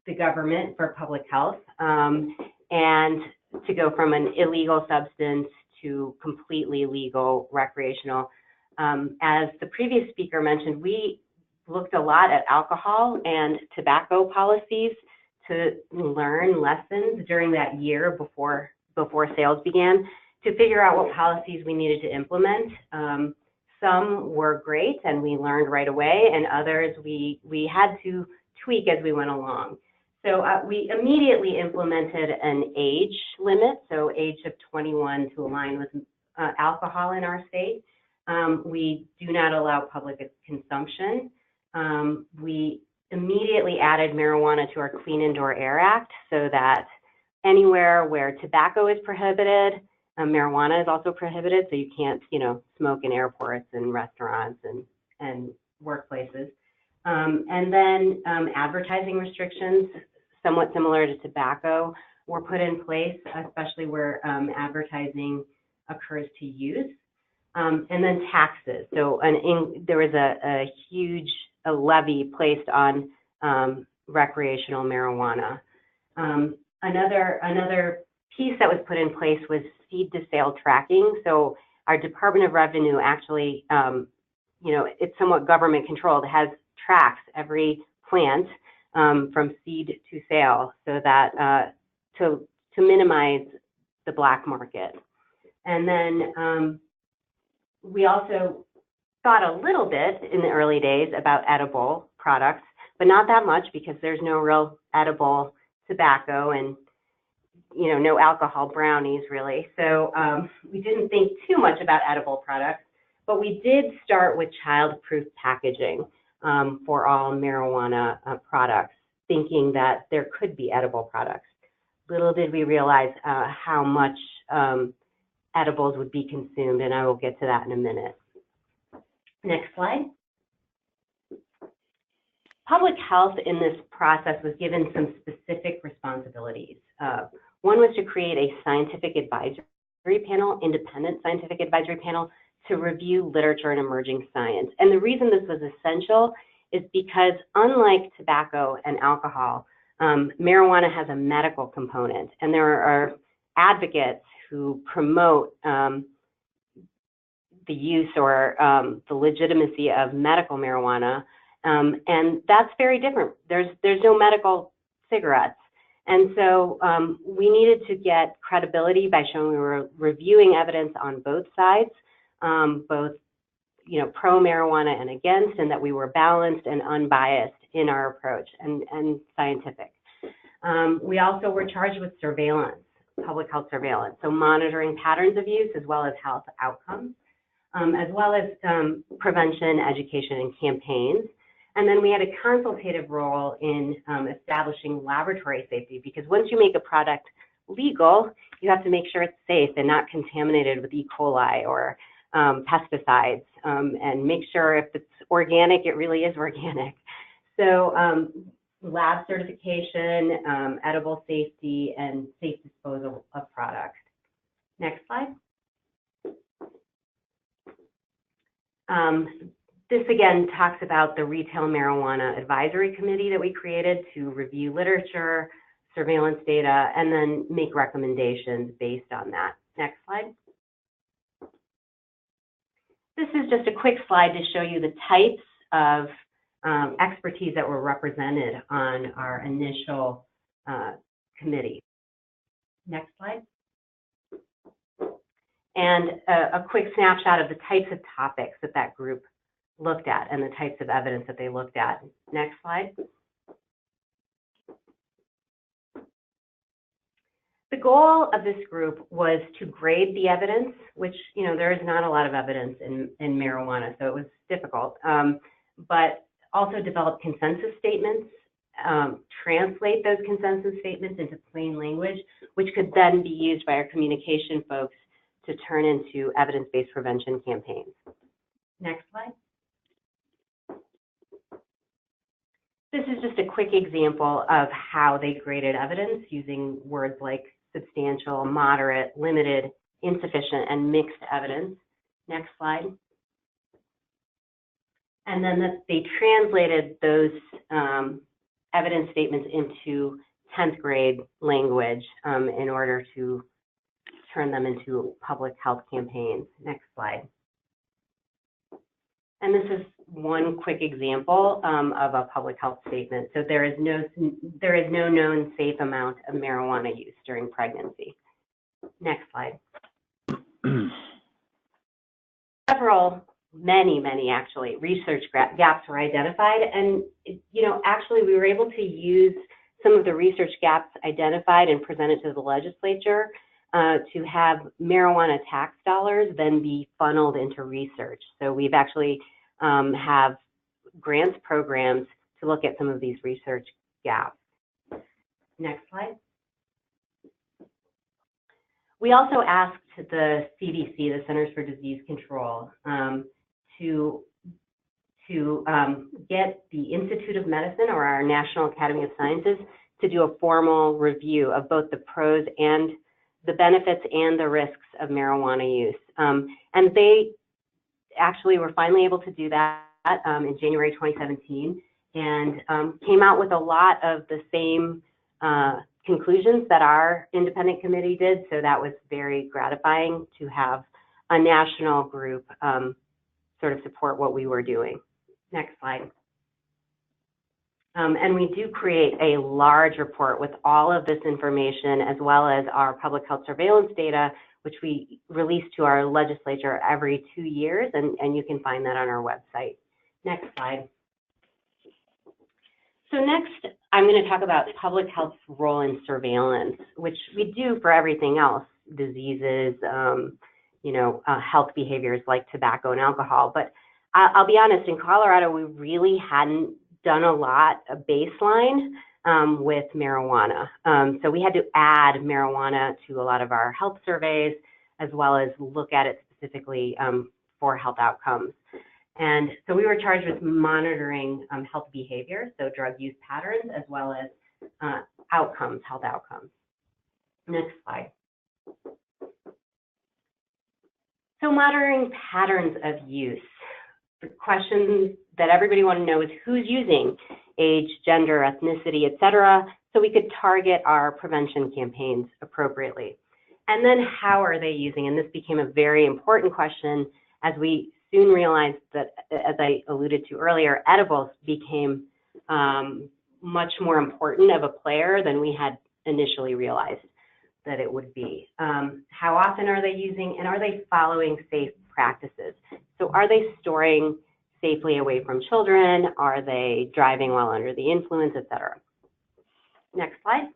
The government for public health, and to go from an illegal substance to completely legal recreational. As the previous speaker mentioned, we looked a lot at alcohol and tobacco policies to learn lessons during that year before sales began, to figure out what policies we needed to implement. Some were great and we learned right away, and others we had to tweak as we went along. So we immediately implemented an age limit, so age of 21 to align with alcohol in our state. We do not allow public consumption. We immediately added marijuana to our Clean Indoor Air Act so that anywhere where tobacco is prohibited, marijuana is also prohibited, so you can't, smoke in airports and restaurants and workplaces. And then advertising restrictions, somewhat similar to tobacco, were put in place, especially where advertising occurs to use. And then taxes. So there was a huge levy placed on recreational marijuana. Another piece that was put in place was seed to sale tracking. So our Department of Revenue actually, it's somewhat government controlled, has tracks every plant from seed to sale, so that to minimize the black market. And then we also thought a little bit in the early days about edible products, but not that much because there's no real edible tobacco and no alcohol brownies really. So we didn't think too much about edible products, but we did start with child-proof packaging for all marijuana products, thinking that there could be edible products. Little did we realize how much edibles would be consumed, and I will get to that in a minute. Next slide. Public health in this process was given some specific responsibilities. One was to create a scientific advisory panel, independent scientific advisory panel, to review literature and emerging science. And the reason this was essential is because, unlike tobacco and alcohol, marijuana has a medical component, and there are advocates who promote the use or the legitimacy of medical marijuana, and that's very different. There's no medical cigarettes, and so we needed to get credibility by showing we were reviewing evidence on both sides, both pro marijuana and against, and that we were balanced and unbiased in our approach and scientific. We also were charged with surveillance, public health surveillance, so monitoring patterns of use as well as health outcomes, as well as prevention, education, and campaigns. And then we had a consultative role in establishing laboratory safety, because once you make a product legal, you have to make sure it's safe and not contaminated with E. coli or pesticides, and make sure if it's organic, it really is organic. So lab certification, edible safety, and safe disposal of products. Next slide. This again talks about the Retail Marijuana Advisory Committee that we created to review literature, surveillance data, and then make recommendations based on that. Next slide. This is just a quick slide to show you the types of expertise that were represented on our initial committee. Next slide. And a quick snapshot of the types of topics that that group looked at and the types of evidence that they looked at. Next slide. The goal of this group was to grade the evidence, which, there is not a lot of evidence in marijuana, so it was difficult, but also develop consensus statements, translate those consensus statements into plain language, which could then be used by our communication folks to turn into evidence-based prevention campaigns. Next slide. This is just a quick example of how they graded evidence using words like substantial, moderate, limited, insufficient, and mixed evidence. Next slide. And then they translated those evidence statements into 10th grade language in order to turn them into public health campaigns. Next slide. And this is one quick example of a public health statement. So there is no known safe amount of marijuana use during pregnancy. Next slide. Many actually, research gaps were identified, and actually we were able to use some of the research gaps identified and present it to the legislature to have marijuana tax dollars then be funneled into research. So we've actually have grants programs to look at some of these research gaps. Next slide. We also asked the CDC, the Centers for Disease Control, to get the Institute of Medicine or our National Academy of Sciences to do a formal review of both the pros and the benefits and the risks of marijuana use. And they actually were finally able to do that in January 2017 and came out with a lot of the same conclusions that our independent committee did. So that was very gratifying to have a national group sort of support what we were doing. Next slide. And we do create a large report with all of this information, as well as our public health surveillance data, which we release to our legislature every 2 years, and you can find that on our website. Next slide. So next, I'm going to talk about public health's role in surveillance, which we do for everything else, diseases, health behaviors like tobacco and alcohol. But I'll be honest, in Colorado, we really hadn't done a lot of baseline with marijuana. So we had to add marijuana to a lot of our health surveys, as well as look at it specifically for health outcomes. And so we were charged with monitoring health behavior, so drug use patterns, as well as outcomes, health outcomes. Next slide. So monitoring patterns of use. The questions that everybody want to know is who's using, age, gender, ethnicity, et cetera, so we could target our prevention campaigns appropriately. And then how are they using? And this became a very important question as we soon realized that, as I alluded to earlier, edibles became much more important of a player than we had initially realized that it would be. How often are they using, and are they following safe practices? So are they storing safely away from children? Are they driving while under the influence, et cetera? Next slide.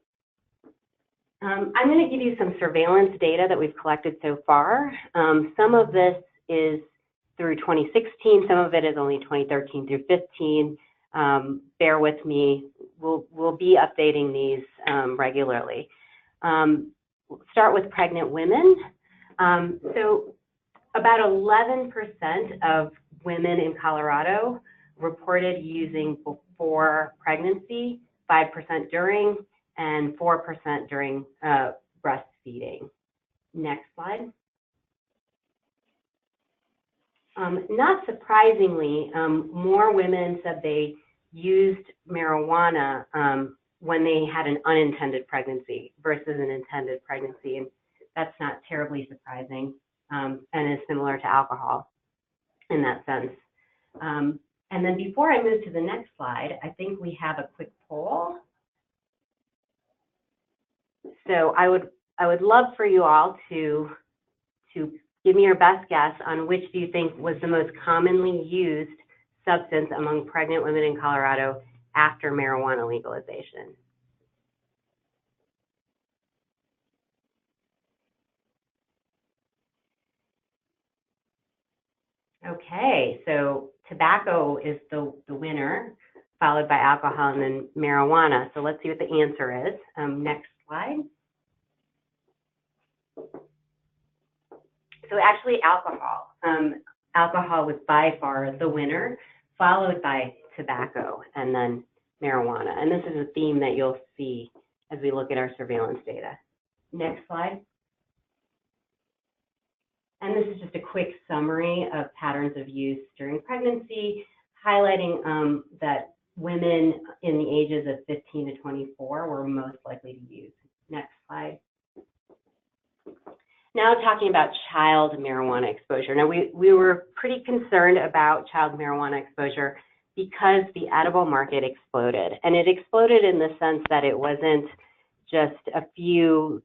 I'm going to give you some surveillance data that we've collected so far. Some of this is through 2016, some of it is only 2013 through 15. Bear with me, we'll be updating these regularly. We'll start with pregnant women. So about 11% of women in Colorado reported using before pregnancy, 5% during, and 4% during breastfeeding. Next slide. Not surprisingly, more women said they used marijuana when they had an unintended pregnancy versus an intended pregnancy, and that's not terribly surprising, and is similar to alcohol in that sense. And then before I move to the next slide, I think we have a quick poll. So I would love for you all to give me your best guess on which do you think was the most commonly used substance among pregnant women in Colorado after marijuana legalization. Okay, so tobacco is the winner, followed by alcohol and then marijuana. So let's see what the answer is. Next slide. So actually alcohol. Alcohol was by far the winner, followed by tobacco and then marijuana. And this is a theme that you'll see as we look at our surveillance data. Next slide. And this is just a quick summary of patterns of use during pregnancy, highlighting that women in the ages of 15 to 24 were most likely to use. Next slide. Now talking about child marijuana exposure. Now we were pretty concerned about child marijuana exposure because the edible market exploded. And it exploded in the sense that it wasn't just a few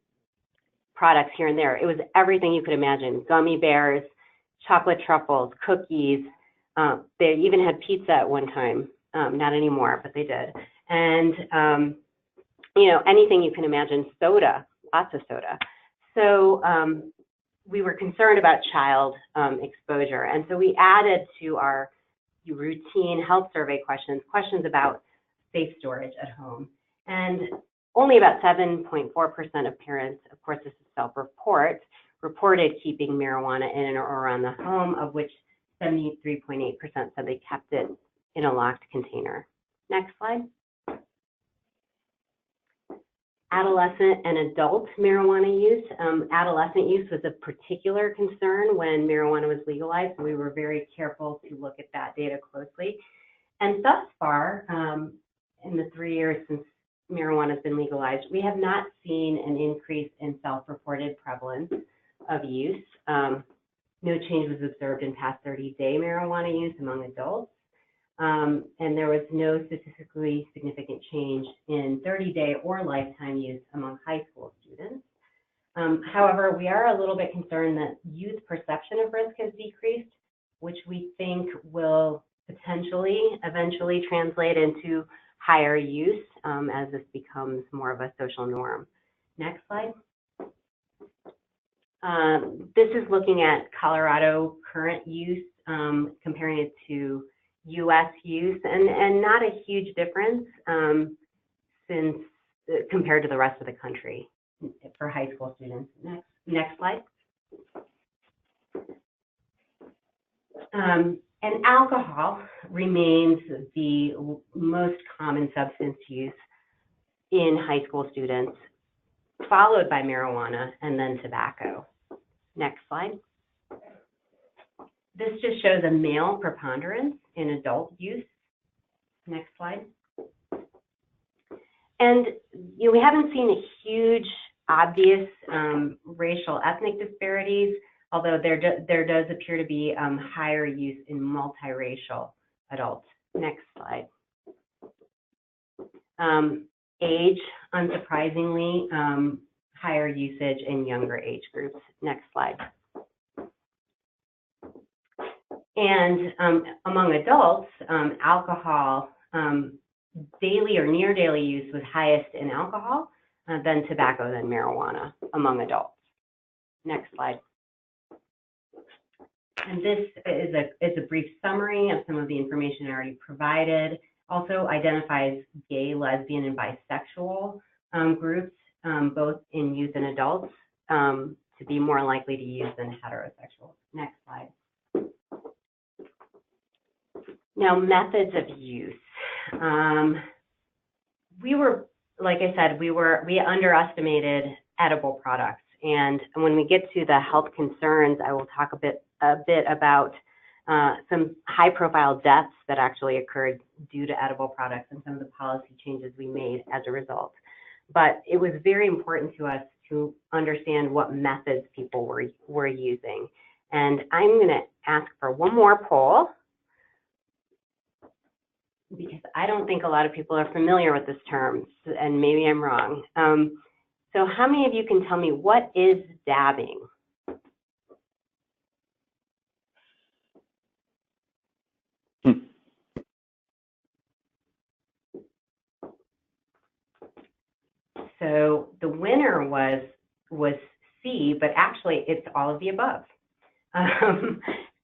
products here and there. It was everything you could imagine. Gummy bears, chocolate truffles, cookies. They even had pizza at one time. Not anymore, but they did. And, you know, anything you can imagine, soda, lots of soda. So we were concerned about child exposure. And so we added to our routine health survey questions about safe storage at home. And only about 7.4% of parents, of course this is self-report, reported keeping marijuana in or around the home, of which 73.8% said they kept it in a locked container. Next slide. Adolescent and adult marijuana use. Adolescent use was a particular concern when marijuana was legalized, so we were very careful to look at that data closely. And thus far, in the 3 years since marijuana has been legalized, we have not seen an increase in self-reported prevalence of use. No change was observed in past 30-day marijuana use among adults. And there was no statistically significant change in 30-day or lifetime use among high school students. However, we are a little bit concerned that youth perception of risk has decreased, which we think will potentially eventually translate into higher use as this becomes more of a social norm. Next slide. This is looking at Colorado current use, comparing it to U.S. use, and not a huge difference since compared to the rest of the country for high school students. Next slide. And alcohol remains the most common substance use in high school students, followed by marijuana and then tobacco. Next slide. This just shows a male preponderance in adult use. Next slide. And we haven't seen a huge, obvious racial ethnic disparities, although there does appear to be higher use in multiracial adults. Next slide. Age, unsurprisingly, higher usage in younger age groups. Next slide. And among adults, alcohol, daily or near daily use was highest in alcohol, then tobacco, then marijuana among adults. Next slide. And this is a brief summary of some of the information I already provided. Also identifies gay, lesbian, and bisexual groups, both in youth and adults, to be more likely to use than heterosexual. Next slide. Now, methods of use. We were, like I said, we underestimated edible products. And when we get to the health concerns, I will talk a bit about some high-profile deaths that actually occurred due to edible products and some of the policy changes we made as a result. But it was very important to us to understand what methods people were using. And I'm going to ask for one more poll, because I don't think a lot of people are familiar with this term, and maybe I'm wrong. So how many of you can tell me what is dabbing? So the winner was C, but actually it's all of the above.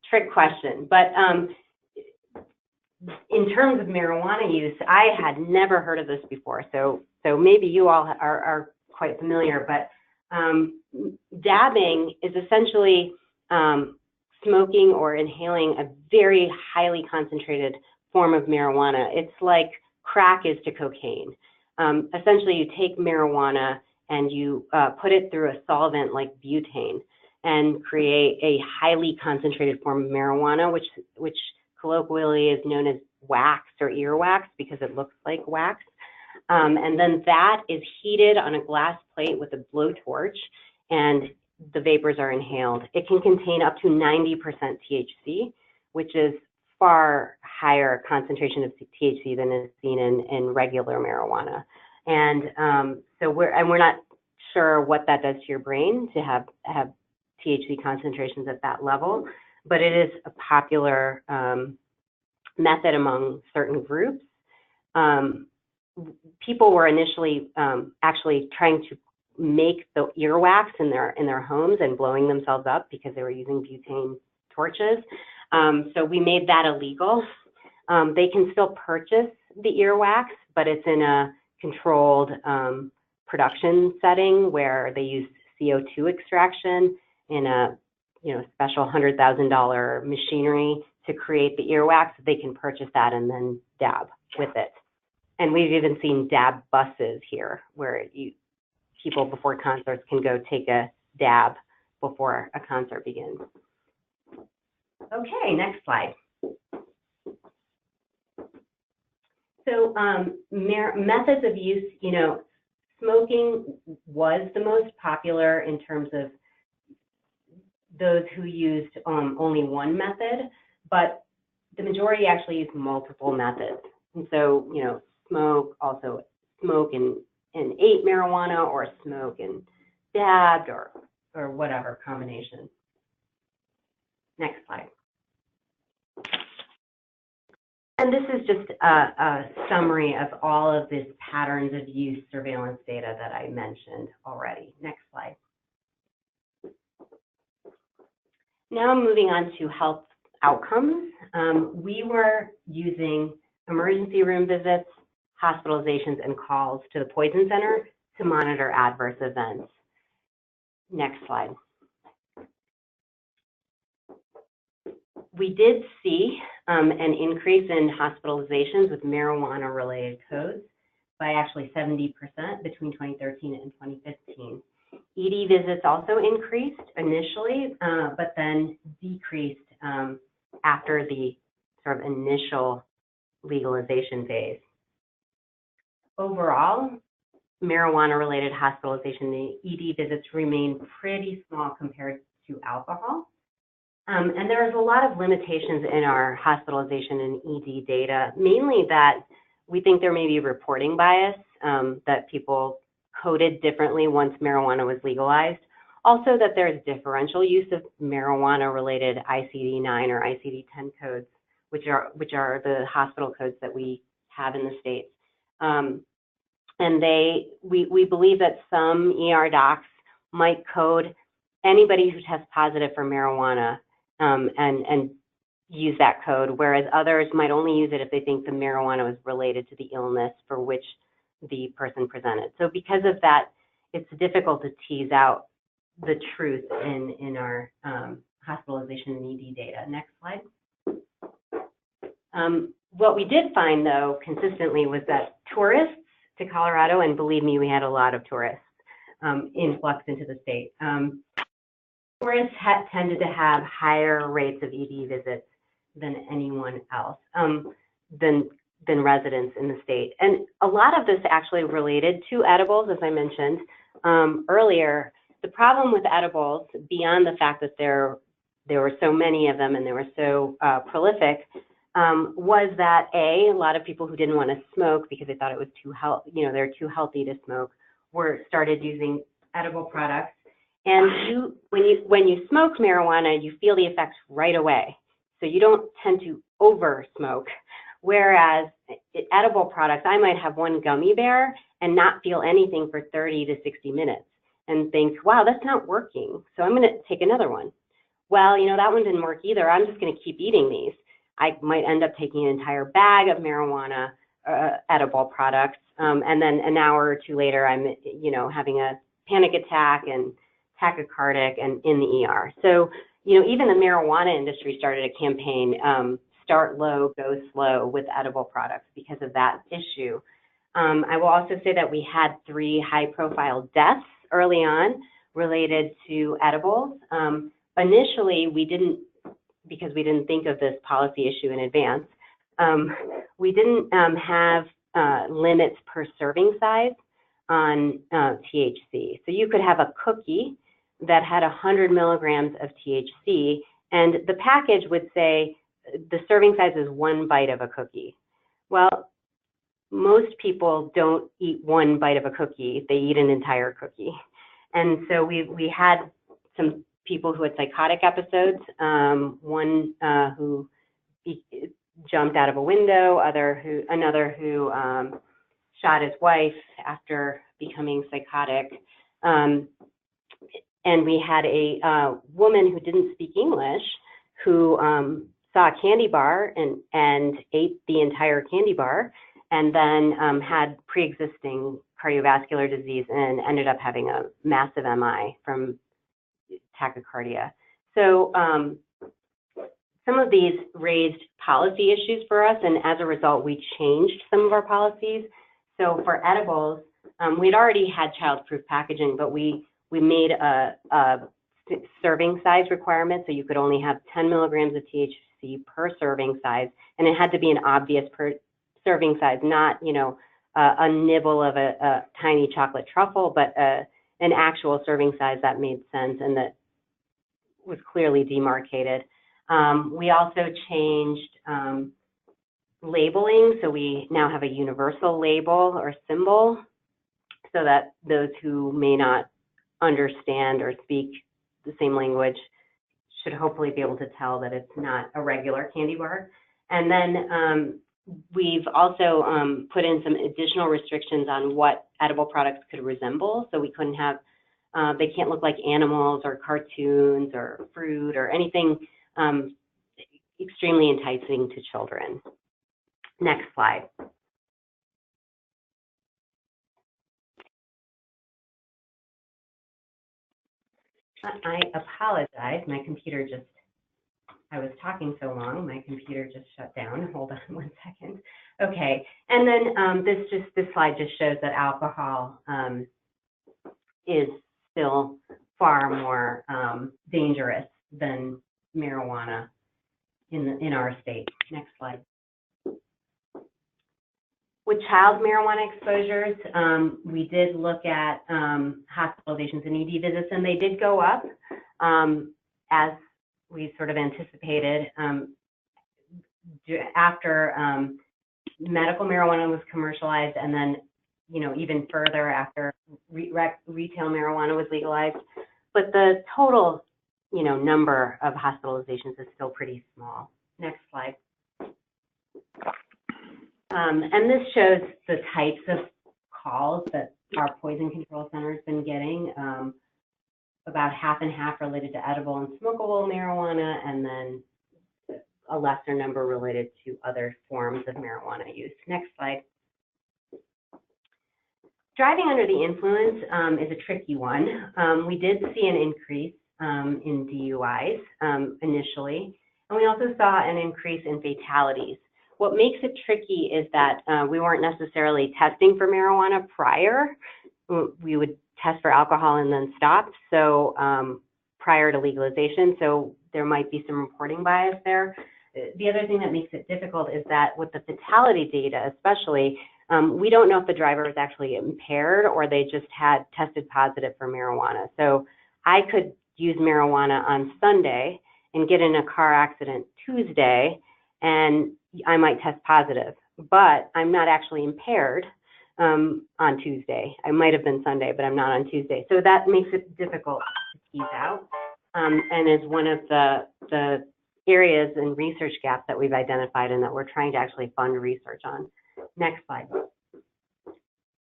Trick question, but in terms of marijuana use, I had never heard of this before, so maybe you all are quite familiar, but dabbing is essentially smoking or inhaling a very highly concentrated form of marijuana. It's like crack is to cocaine. Essentially, you take marijuana and you put it through a solvent like butane and create a highly concentrated form of marijuana, which colloquially is known as wax or earwax because it looks like wax. And then that is heated on a glass plate with a blowtorch, and the vapors are inhaled. It can contain up to 90% THC, which is far higher concentration of THC than is seen in regular marijuana. And so we're not sure what that does to your brain to have THC concentrations at that level, but it is a popular method among certain groups. People were initially actually trying to make the earwax in their homes and blowing themselves up because they were using butane torches. So we made that illegal. They can still purchase the earwax, but it's in a controlled production setting where they use CO2 extraction in a special $100,000 machinery to create the earwax. They can purchase that and then dab with it. And we've even seen dab buses here where people before concerts can go take a dab before a concert begins. Okay, next slide. So methods of use, smoking was the most popular in terms of those who used only one method, but the majority actually used multiple methods. And so, smoke and ate marijuana, or smoke and dabbed, or whatever combination. Next slide. And this is just a summary of all of this patterns of use surveillance data that I mentioned already. Next slide. Now I'm moving on to health outcomes. We were using emergency room visits, hospitalizations, and calls to the Poison Center to monitor adverse events. Next slide. we did see an increase in hospitalizations with marijuana-related codes by actually 70% between 2013 and 2015. ED visits also increased initially, but then decreased after the sort of initial legalization phase. Overall, marijuana-related hospitalization and ED visits remain pretty small compared to alcohol. And there is a lot of limitations in our hospitalization and ED data, mainly that we think there may be reporting bias, that people coded differently once marijuana was legalized. Also that there's differential use of marijuana-related ICD-9 or ICD-10 codes, which are the hospital codes that we have in the States. And we believe that some ER docs might code anybody who tests positive for marijuana and use that code, whereas others might only use it if they think the marijuana was related to the illness for which the person presented. So because of that, it's difficult to tease out the truth in our hospitalization and ED data. Next slide. What we did find, though, consistently was that tourists to Colorado, and believe me, we had a lot of tourists influx into the state. Tourists tended to have higher rates of ED visits than anyone else, than residents in the state. And a lot of this actually related to edibles, as I mentioned earlier. The problem with edibles, beyond the fact that there were so many of them and they were so prolific, was that a lot of people who didn't want to smoke because they thought it was too they're too healthy to smoke, started using edible products. And when you smoke marijuana, you feel the effects right away. So you don't tend to over smoke. Whereas edible products, I might have one gummy bear and not feel anything for 30 to 60 minutes and think, wow, that's not working. So I'm going to take another one. Well, that one didn't work either. I'm just going to keep eating these. I might end up taking an entire bag of marijuana edible products. And then an hour or two later, I'm, having a panic attack and tachycardic and in the ER. So, even the marijuana industry started a campaign, start low, go slow with edible products because of that issue. I will also say that we had 3 high-profile deaths early on related to edibles. Initially, we didn't, because we didn't think of this policy issue in advance, we didn't have limits per serving size on THC. So you could have a cookie that had 100 milligrams of THC, and the package would say the serving size is 1 bite of a cookie. Well, most people don't eat 1 bite of a cookie, they eat an entire cookie. And so we had some people who had psychotic episodes, one who jumped out of a window, another who shot his wife after becoming psychotic. And we had a woman who didn't speak English who saw a candy bar and ate the entire candy bar, and then had pre-existing cardiovascular disease and ended up having a massive MI from tachycardia. So some of these raised policy issues for us, and as a result, we changed some of our policies. So for edibles, we'd already had child-proof packaging, but we made a serving size requirement, so you could only have 10 milligrams of THC per serving size, and it had to be an obvious per serving size, not a nibble of a tiny chocolate truffle, but an actual serving size that made sense and that was clearly demarcated. We also changed labeling, so we now have a universal label or symbol so that those who may not understand or speak the same language should hopefully be able to tell that it's not a regular candy bar. And then we've also put in some additional restrictions on what edible products could resemble. So we couldn't have, they can't look like animals or cartoons or fruit or anything extremely enticing to children. Next slide. I apologize, my computer just I was talking so long, my computer just shut down. Hold on 1 second. Okay, and then this slide just shows that alcohol is still far more dangerous than marijuana in our state. Next slide. With child marijuana exposures, we did look at hospitalizations and ED visits, and they did go up as we sort of anticipated after medical marijuana was commercialized, and then, you know, even further after retail marijuana was legalized. But the total, you know, number of hospitalizations is still pretty small. Next slide. And this shows the types of calls that our poison control center has been getting. About half and half related to edible and smokable marijuana, and then a lesser number related to other forms of marijuana use. Next slide. Driving under the influence is a tricky one. We did see an increase in DUIs initially, and we also saw an increase in fatalities. What makes it tricky is that we weren't necessarily testing for marijuana prior. We would test for alcohol and then stop, so prior to legalization, so there might be some reporting bias there. The other thing that makes it difficult is that with the fatality data especially, we don't know if the driver was actually impaired or they just had tested positive for marijuana. So I could use marijuana on Sunday and get in a car accident Tuesday, and I might test positive, but I'm not actually impaired on Tuesday. I might have been Sunday, but I'm not on Tuesday. So that makes it difficult to tease out, and is one of the areas and research gaps that we've identified and that we're trying to actually fund research on. Next slide.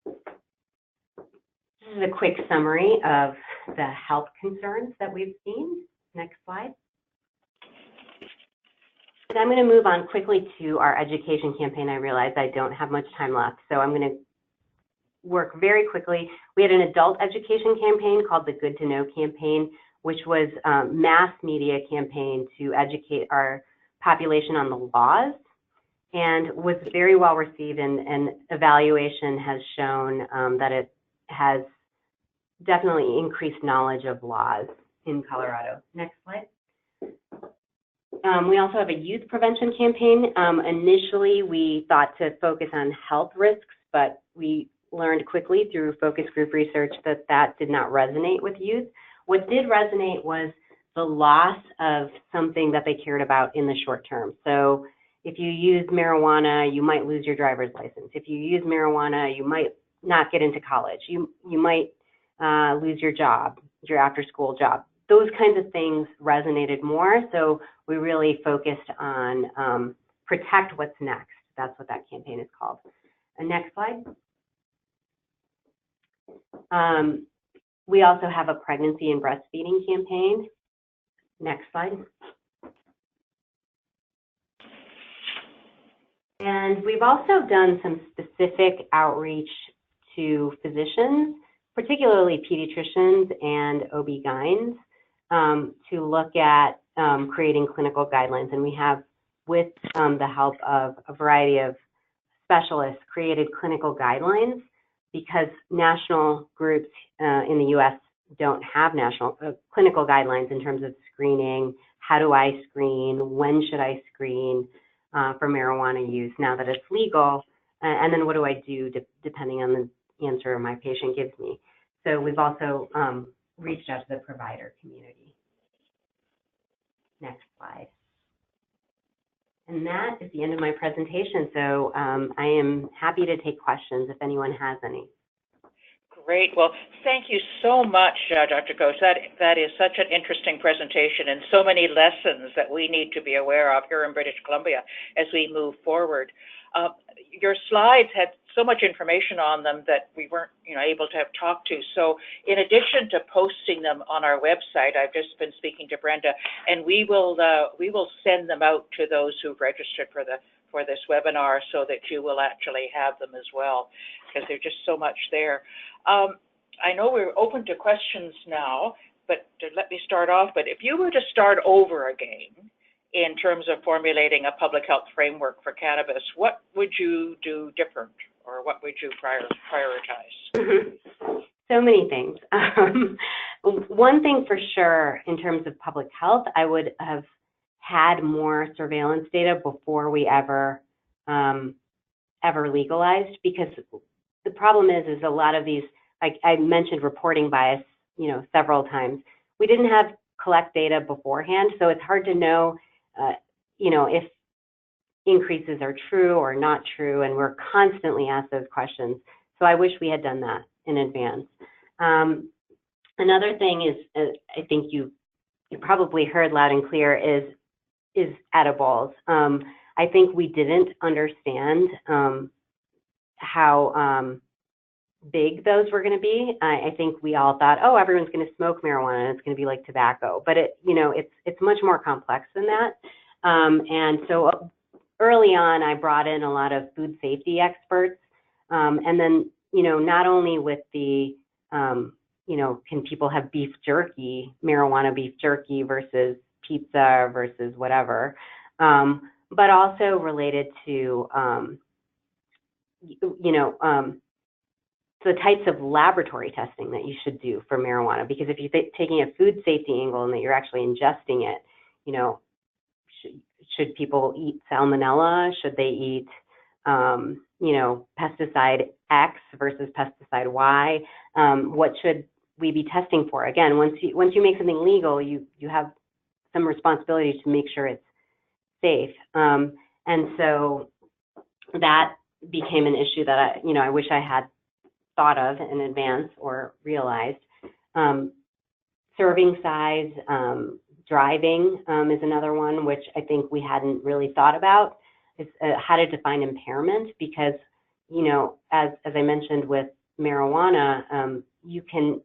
This is a quick summary of the health concerns that we've seen. Next slide. And I'm going to move on quickly to our education campaign. I realize I don't have much time left, so I'm going to work very quickly. We had an adult education campaign called the Good to Know campaign, which was a mass media campaign to educate our population on the laws, and was very well received, and evaluation has shown that it has definitely increased knowledge of laws in Colorado. Next slide. We also have a youth prevention campaign. Initially, we thought to focus on health risks, but we learned quickly through focus group research that that did not resonate with youth. What did resonate was the loss of something that they cared about in the short term. So if you use marijuana, you might lose your driver's license. If you use marijuana, you might not get into college. You might lose your job, your after-school job. Those kinds of things resonated more, so we really focused on protect what's next. That's what that campaign is called. And next slide. We also have a pregnancy and breastfeeding campaign. Next slide. And we've also done some specific outreach to physicians, particularly pediatricians and OB-GYNs, to look at creating clinical guidelines. And we have, with the help of a variety of specialists, created clinical guidelines, because national groups in the US don't have national clinical guidelines in terms of screening. How do I screen? When should I screen for marijuana use now that it's legal? And then what do I do depending on the answer my patient gives me? So we've also reached out to the provider community. Next slide. And that is the end of my presentation. So I am happy to take questions if anyone has any. Great. Well, thank you so much, Dr. Coates. That is such an interesting presentation, and so many lessons that we need to be aware of here in British Columbia as we move forward. Your slides had so much information on them that we weren't, able to have talked to. So, in addition to posting them on our website, I've just been speaking to Brenda, and we will send them out to those who've registered for this webinar, so that you will actually have them as well, because there's just so much there. I know we're open to questions now, but let me start off. But if you were to start over again in terms of formulating a public health framework for cannabis, what would you do different, or what would you prioritize? So many things. One thing for sure, in terms of public health, I would have had more surveillance data before we ever legalized, because the problem is a lot of these, like I mentioned, reporting bias, several times. We didn't have collect data beforehand, so it's hard to know, if increases are true or not true, and we're constantly asked those questions. So I wish we had done that in advance. Another thing is, I think you probably heard loud and clear, is edibles. I think we didn't understand how big those were going to be. I think we all thought, oh, everyone's going to smoke marijuana and it's going to be like tobacco, but it's much more complex than that. And so early on, I brought in a lot of food safety experts, and then not only with the can people have beef jerky, marijuana beef jerky versus pizza versus whatever, but also related to the types of laboratory testing that you should do for marijuana. Because if you're taking a food safety angle and that you're actually ingesting it, should people eat salmonella? Should they eat, pesticide X versus pesticide Y? What should we be testing for? Again, once you make something legal, you have some responsibility to make sure it's safe. And so that became an issue that I wish I had thought of in advance or realized. Serving size, driving is another one, which I think we hadn't really thought about, is how to define impairment, because, as I mentioned with marijuana, you can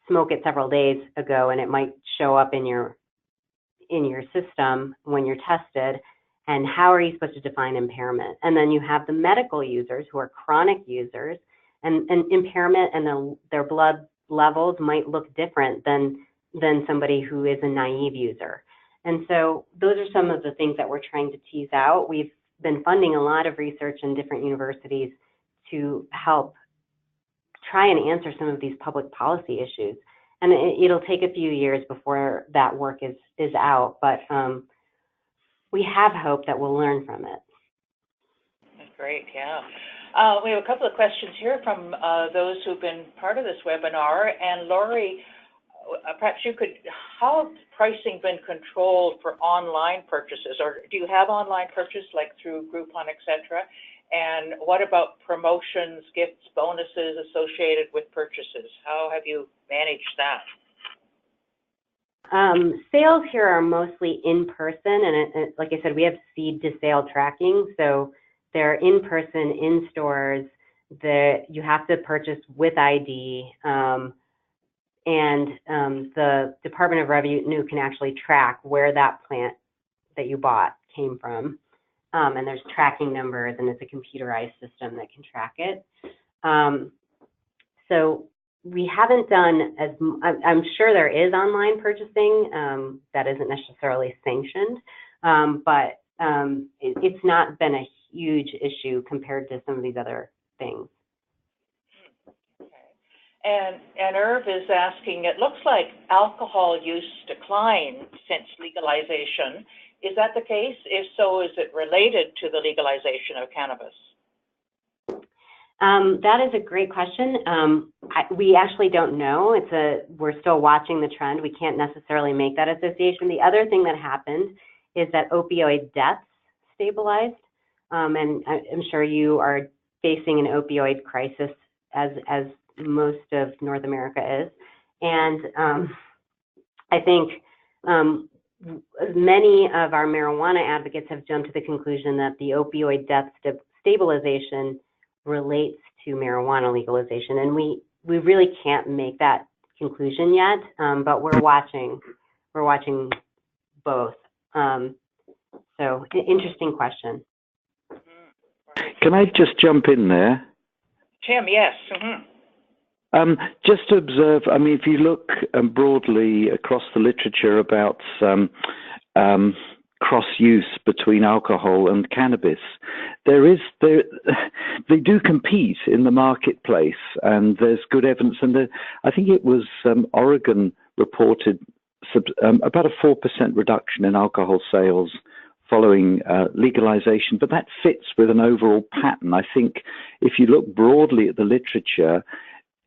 smoke it several days ago and it might show up in your system when you're tested. And how are you supposed to define impairment? And then you have the medical users who are chronic users, and impairment and their blood levels might look different than somebody who is a naive user. And so those are some of the things that we're trying to tease out. We've been funding a lot of research in different universities to help try and answer some of these public policy issues. And it'll take a few years before that work is out, but we have hope that we'll learn from it. That's great, yeah. We have a couple of questions here from those who've been part of this webinar. And Lori, perhaps you could, how has pricing been controlled for online purchases? Or do you have online purchase like through Groupon, et cetera? And what about promotions, gifts, bonuses associated with purchases? How have you managed that? Sales here are mostly in person, and like I said, we have seed to sale tracking, so they're in person, in stores. You have to purchase with ID, and the Department of Revenue can actually track where that plant that you bought came from, and there's tracking numbers, and it's a computerized system that can track it. So we haven't done as, I'm sure there is online purchasing that isn't necessarily sanctioned, but it's not been a huge issue compared to some of these other things. Okay. And Irv is asking, it looks like alcohol use declined since legalization. Is that the case? If so, is it related to the legalization of cannabis? That is a great question. We actually don't know. We're still watching the trend. We can't necessarily make that association. The other thing that happened is that opioid deaths stabilized, and I'm sure you are facing an opioid crisis, as most of North America is. And I think many of our marijuana advocates have jumped to the conclusion that the opioid death stabilization relates to marijuana legalization, and we really can't make that conclusion yet, but we're watching both. So interesting question. Can I just jump in there? Tim, yes. Just to observe, I mean, if you look broadly across the literature about cross-use between alcohol and cannabis. They do compete in the marketplace, and there's good evidence. And I think it was Oregon reported about a 4% reduction in alcohol sales following legalization, but that fits with an overall pattern. I think if you look broadly at the literature,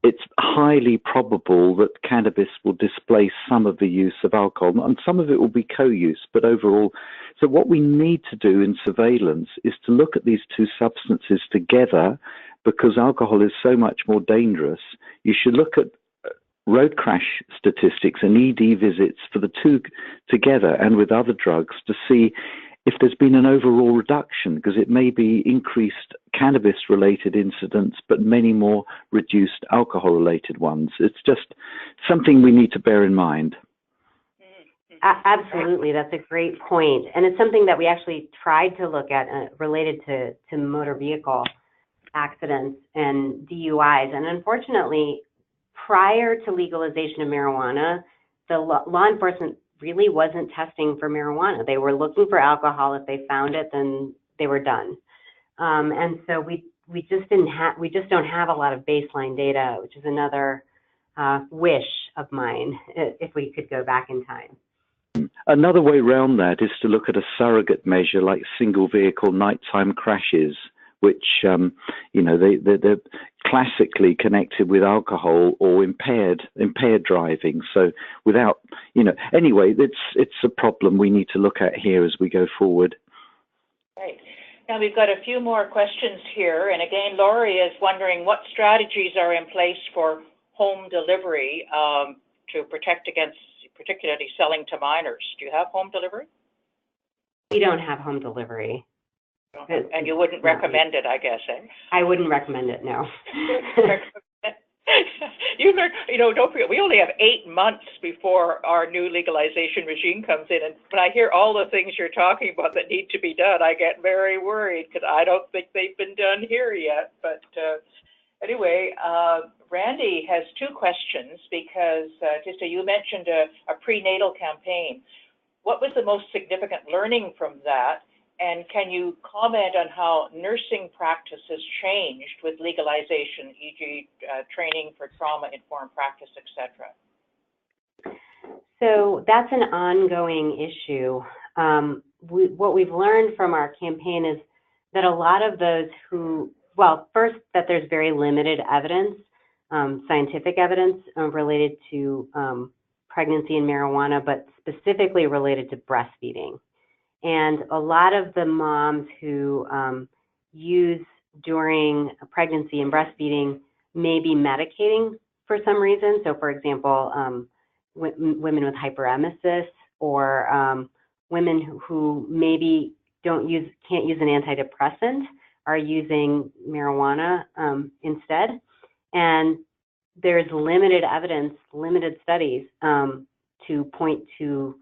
it's highly probable that cannabis will displace some of the use of alcohol, and some of it will be co-use, but overall. So what we need to do in surveillance is to look at these two substances together, because alcohol is so much more dangerous. You should look at road crash statistics and ED visits for the two together and with other drugs to see if there's been an overall reduction, because it may be increased cannabis-related incidents, but many more reduced alcohol-related ones. It's just something we need to bear in mind. Absolutely, that's a great point. And it's something that we actually tried to look at related to motor vehicle accidents and DUIs. And unfortunately, prior to legalization of marijuana, the law enforcement really wasn't testing for marijuana. They were looking for alcohol. If they found it, then they were done. And so we just don't have a lot of baseline data, which is another wish of mine, if we could go back in time. Another way around that is to look at a surrogate measure like single vehicle nighttime crashes, which they're classically connected with alcohol or impaired driving. So without, anyway, it's a problem we need to look at here as we go forward. Right. Now we've got a few more questions here, and again, Laurie is wondering what strategies are in place for home delivery to protect against particularly selling to minors. Do you have home delivery? We don't have home delivery. And you wouldn't recommend it, I guess, eh? I wouldn't recommend it, no. Don't forget, we only have 8 months before our new legalization regime comes in, and when I hear all the things you're talking about that need to be done, I get very worried, because I don't think they've been done here yet. But anyway, Randy has 2 questions, because you mentioned a prenatal campaign. What was the most significant learning from that? And can you comment on how nursing practice has changed with legalization, e.g. Training for trauma-informed practice, etc.? So that's an ongoing issue. What we've learned from our campaign is that a lot of those first, that there's very limited evidence, scientific evidence related to pregnancy and marijuana, but specifically related to breastfeeding. And a lot of the moms who use during pregnancy and breastfeeding may be medicating for some reason. So, for example, women with hyperemesis, or women who maybe can't use an antidepressant are using marijuana instead. And there's limited evidence, limited studies to point to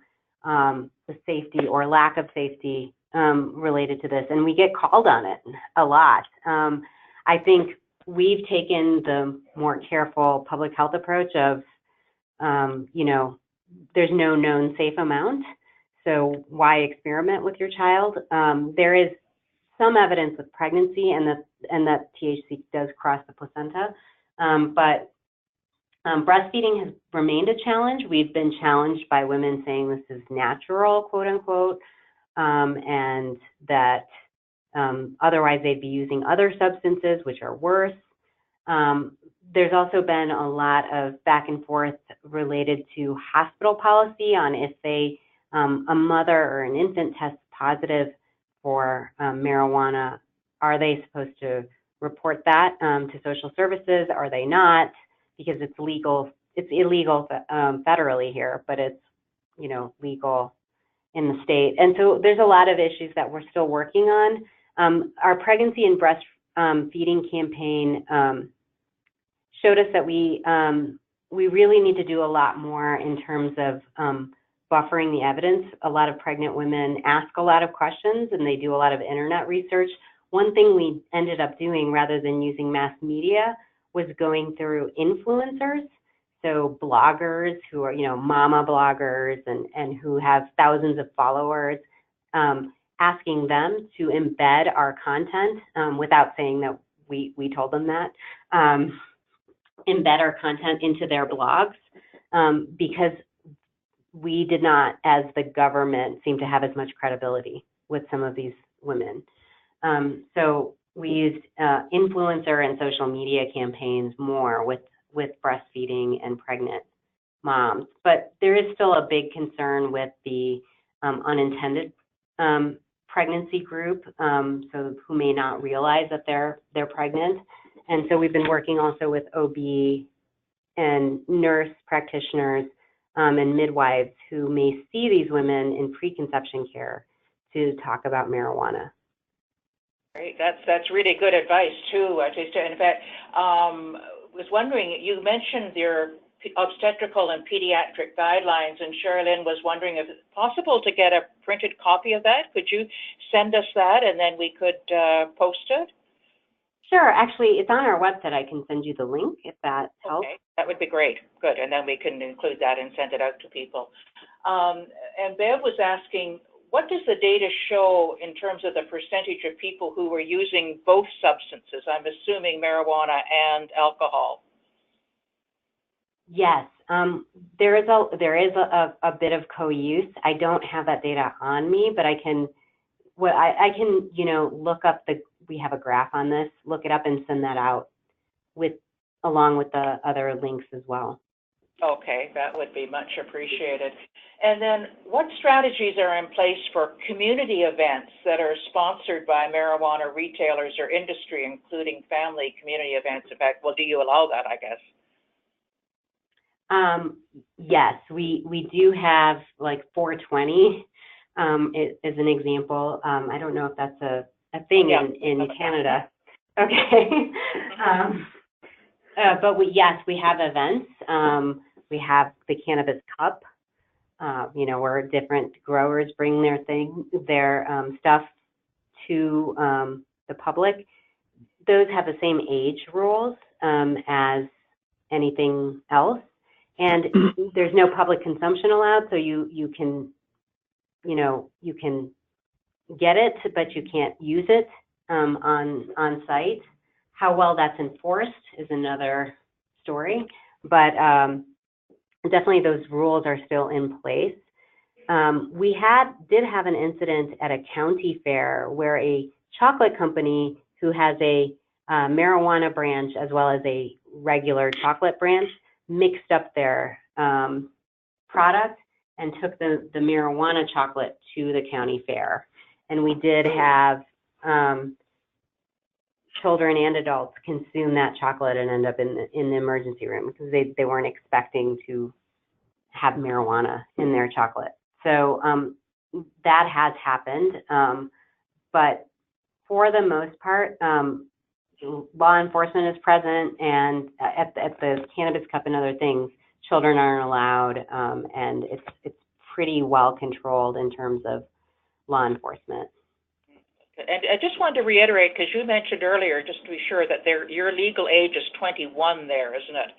the safety or lack of safety related to this, and we get called on it a lot. I think we've taken the more careful public health approach of, there's no known safe amount, so why experiment with your child? There is some evidence with pregnancy and that THC does cross the placenta, but breastfeeding has remained a challenge. We've been challenged by women saying this is natural, quote unquote, and that otherwise they'd be using other substances which are worse. There's also been a lot of back and forth related to hospital policy on if a mother or an infant tests positive for marijuana, are they supposed to report that to social services? Are they not? Because it's legal, it's illegal federally here, but it's, legal in the state. And so there's a lot of issues that we're still working on. Our pregnancy and breastfeeding campaign showed us that we really need to do a lot more in terms of buffering the evidence. A lot of pregnant women ask a lot of questions, and they do a lot of internet research. One thing we ended up doing, rather than using mass media, was going through influencers. So bloggers who are, mama bloggers and who have thousands of followers, asking them to embed our content without saying that we told them that, embed our content into their blogs because we did not, as the government, seem to have as much credibility with some of these women. So we used influencer and social media campaigns more with breastfeeding and pregnant moms. But there is still a big concern with the unintended pregnancy group, so who may not realize that they're pregnant. And so we've been working also with OB and nurse practitioners and midwives who may see these women in preconception care to talk about marijuana. Great, that's really good advice too. In fact, was wondering, you mentioned your obstetrical and pediatric guidelines, and Sherilyn was wondering if it's possible to get a printed copy of that. Could you send us that, and then we could post it? Sure. Actually, it's on our website. I can send you the link if that helps. Okay, that would be great. Good, and then we can include that and send it out to people. And Bev was asking, what does the data show in terms of the percentage of people who were using both substances? I'm assuming marijuana and alcohol. Yes, there is a bit of co-use. I don't have that data on me, but I can look up we have a graph on this, look it up and send that out along with the other links as well. Okay, that would be much appreciated. And then what strategies are in place for community events that are sponsored by marijuana retailers or industry, including family community events? In fact, well, do you allow that, I guess? Yes, we do have like 420 as an example. I don't know if that's a thing in Canada. Okay. But we have events. We have the Cannabis Cup, where different growers bring their stuff to the public. Those have the same age rules as anything else. And there's no public consumption allowed, so you can get it, but you can't use it on site. How well that's enforced is another story, but definitely those rules are still in place. We did have an incident at a county fair where a chocolate company who has a marijuana branch as well as a regular chocolate branch mixed up their product and took the marijuana chocolate to the county fair. And we did have children and adults consume that chocolate and end up in the emergency room because they weren't expecting to have marijuana in their chocolate. So that has happened. But for the most part, law enforcement is present, and at the Cannabis Cup and other things, children aren't allowed, and it's pretty well controlled in terms of law enforcement. And I just wanted to reiterate, because you mentioned earlier, just to be sure, that your legal age is 21 there, isn't it?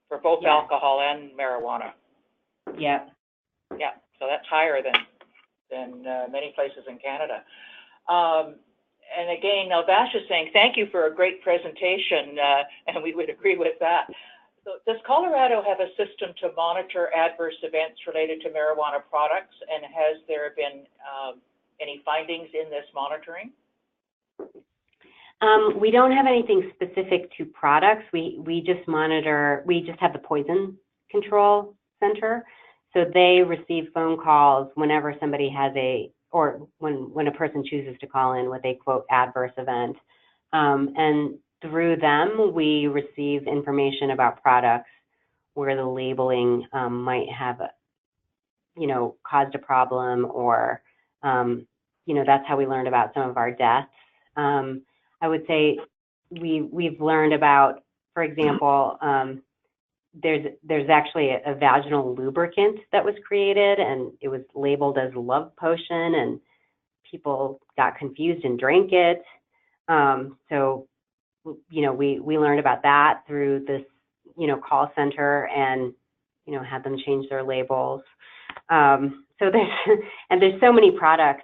For both alcohol and marijuana. Yep. Yeah, so that's higher than many places in Canada. And again, Albash is saying, thank you for a great presentation, and we would agree with that. So does Colorado have a system to monitor adverse events related to marijuana products, and has there been any findings in this monitoring? We don't have anything specific to products. We just monitor, we just have the Poison Control Center. So they receive phone calls whenever somebody has or when a person chooses to call in with a quote adverse event. And through them, we receive information about products where the labeling might have, caused a problem, or, that's how we learned about some of our deaths. I would say we've learned about, for example, there's actually a vaginal lubricant that was created, and it was labeled as love potion, and people got confused and drank it. So we learned about that through this call center and, had them change their labels. So there's so many products.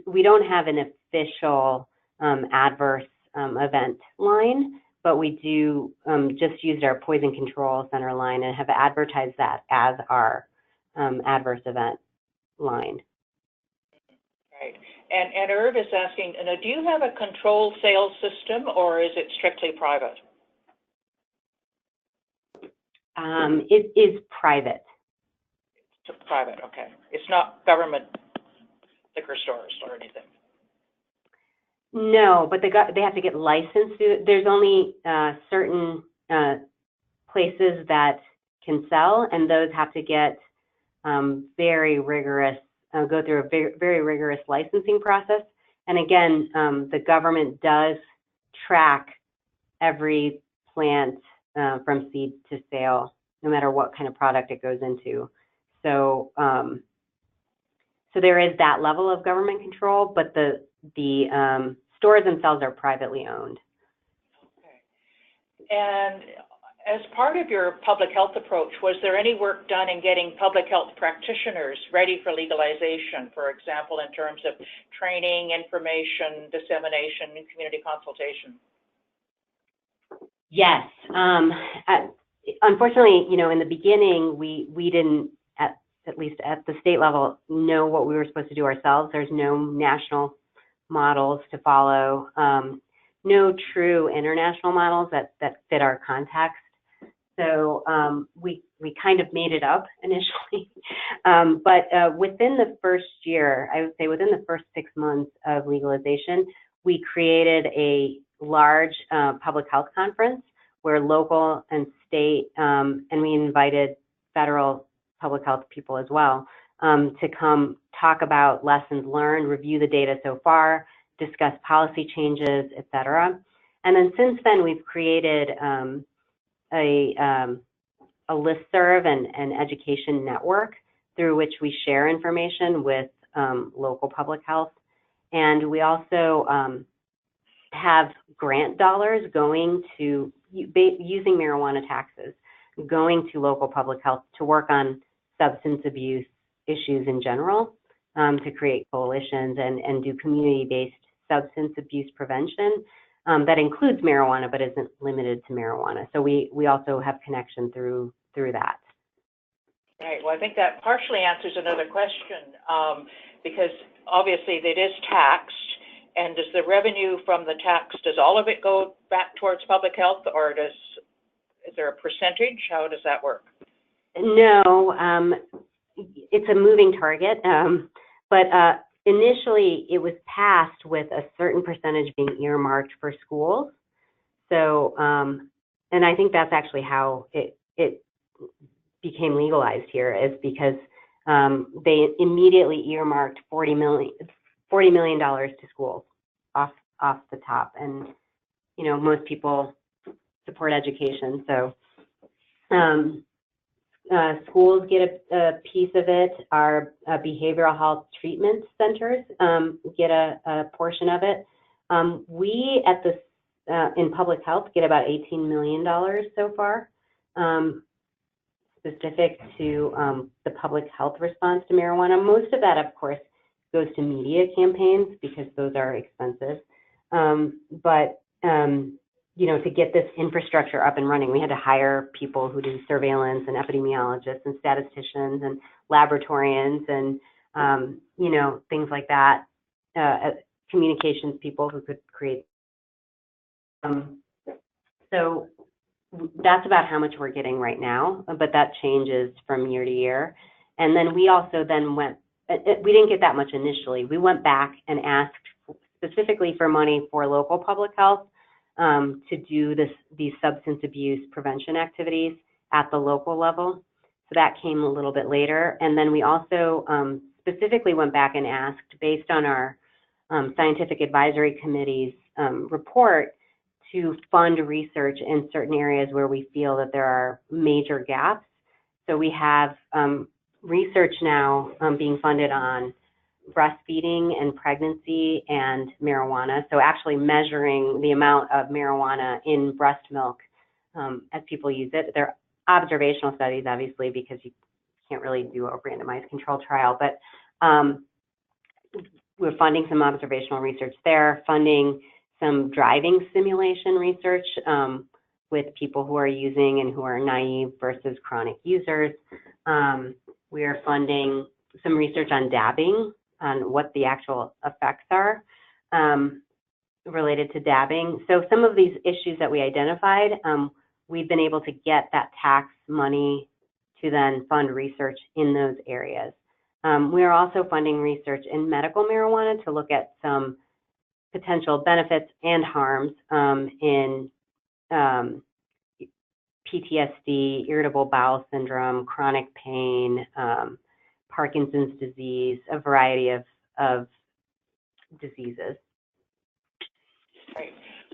We don't have an official adverse event line, but we do just used our poison control center line and have advertised that as our adverse event line. Right. And Irv is asking, do you have a controlled sales system, or is it strictly private? It is private. It's private, okay. It's not government liquor stores or anything. No, but they have to get licensed. There's only certain places that can sell, and those have to get very rigorous, go through a very rigorous licensing process. And again, the government does track every plant from seed to sale, no matter what kind of product it goes into. So, so there is that level of government control, but the stores themselves are privately owned. Okay. And as part of your public health approach, was there any work done in getting public health practitioners ready for legalization, for example, in terms of training, information, dissemination, and community consultation? Yes. Unfortunately, in the beginning, we didn't, at least at the state level, know what we were supposed to do ourselves. There's no national models to follow, no true international models that fit our context. So we kind of made it up initially. But within the first year, I would say within the first 6 months of legalization, we created a large public health conference where local and state, and we invited federal public health people as well, to come talk about lessons learned, review the data so far, discuss policy changes, et cetera. And then since then, we've created a listserv and education network through which we share information with local public health. And we also have grant dollars going to, using marijuana taxes, going to local public health to work on substance abuse issues in general, to create coalitions and do community-based substance abuse prevention that includes marijuana but isn't limited to marijuana. So we also have connection through that. Right. Well, I think that partially answers another question, because obviously it is taxed, and does the revenue from the tax, does all of it go back towards public health, or is there a percentage? How does that work? No, it's a moving target, but initially it was passed with a certain percentage being earmarked for schools. So, and I think that's actually how it became legalized here, is because they immediately earmarked $40 million to schools off the top, and most people support education, so schools get a piece of it. Our behavioral health treatment centers get a portion of it. We at this in public health get about $18 million so far, specific to the public health response to marijuana. Most of that, of course, goes to media campaigns because those are expensive. But to get this infrastructure up and running, we had to hire people who do surveillance and epidemiologists and statisticians and laboratorians and things like that, communications people who could create. So that's about how much we're getting right now, but that changes from year to year. And then we also we didn't get that much initially. We went back and asked specifically for money for local public health to do these substance abuse prevention activities at the local level. So that came a little bit later. And then we also specifically went back and asked, based on our scientific advisory committee's report, to fund research in certain areas where we feel that there are major gaps. So we have research now being funded on breastfeeding and pregnancy and marijuana. So actually measuring the amount of marijuana in breast milk as people use it. They're observational studies, obviously, because you can't really do a randomized control trial, but we're funding some observational research there, funding some driving simulation research with people who are using and who are naive versus chronic users. We are funding some research on dabbing, on what the actual effects are related to dabbing. So some of these issues that we identified, we've been able to get that tax money to then fund research in those areas. We are also funding research in medical marijuana to look at some potential benefits and harms in PTSD, irritable bowel syndrome, chronic pain, Parkinson's disease, a variety of diseases. Right.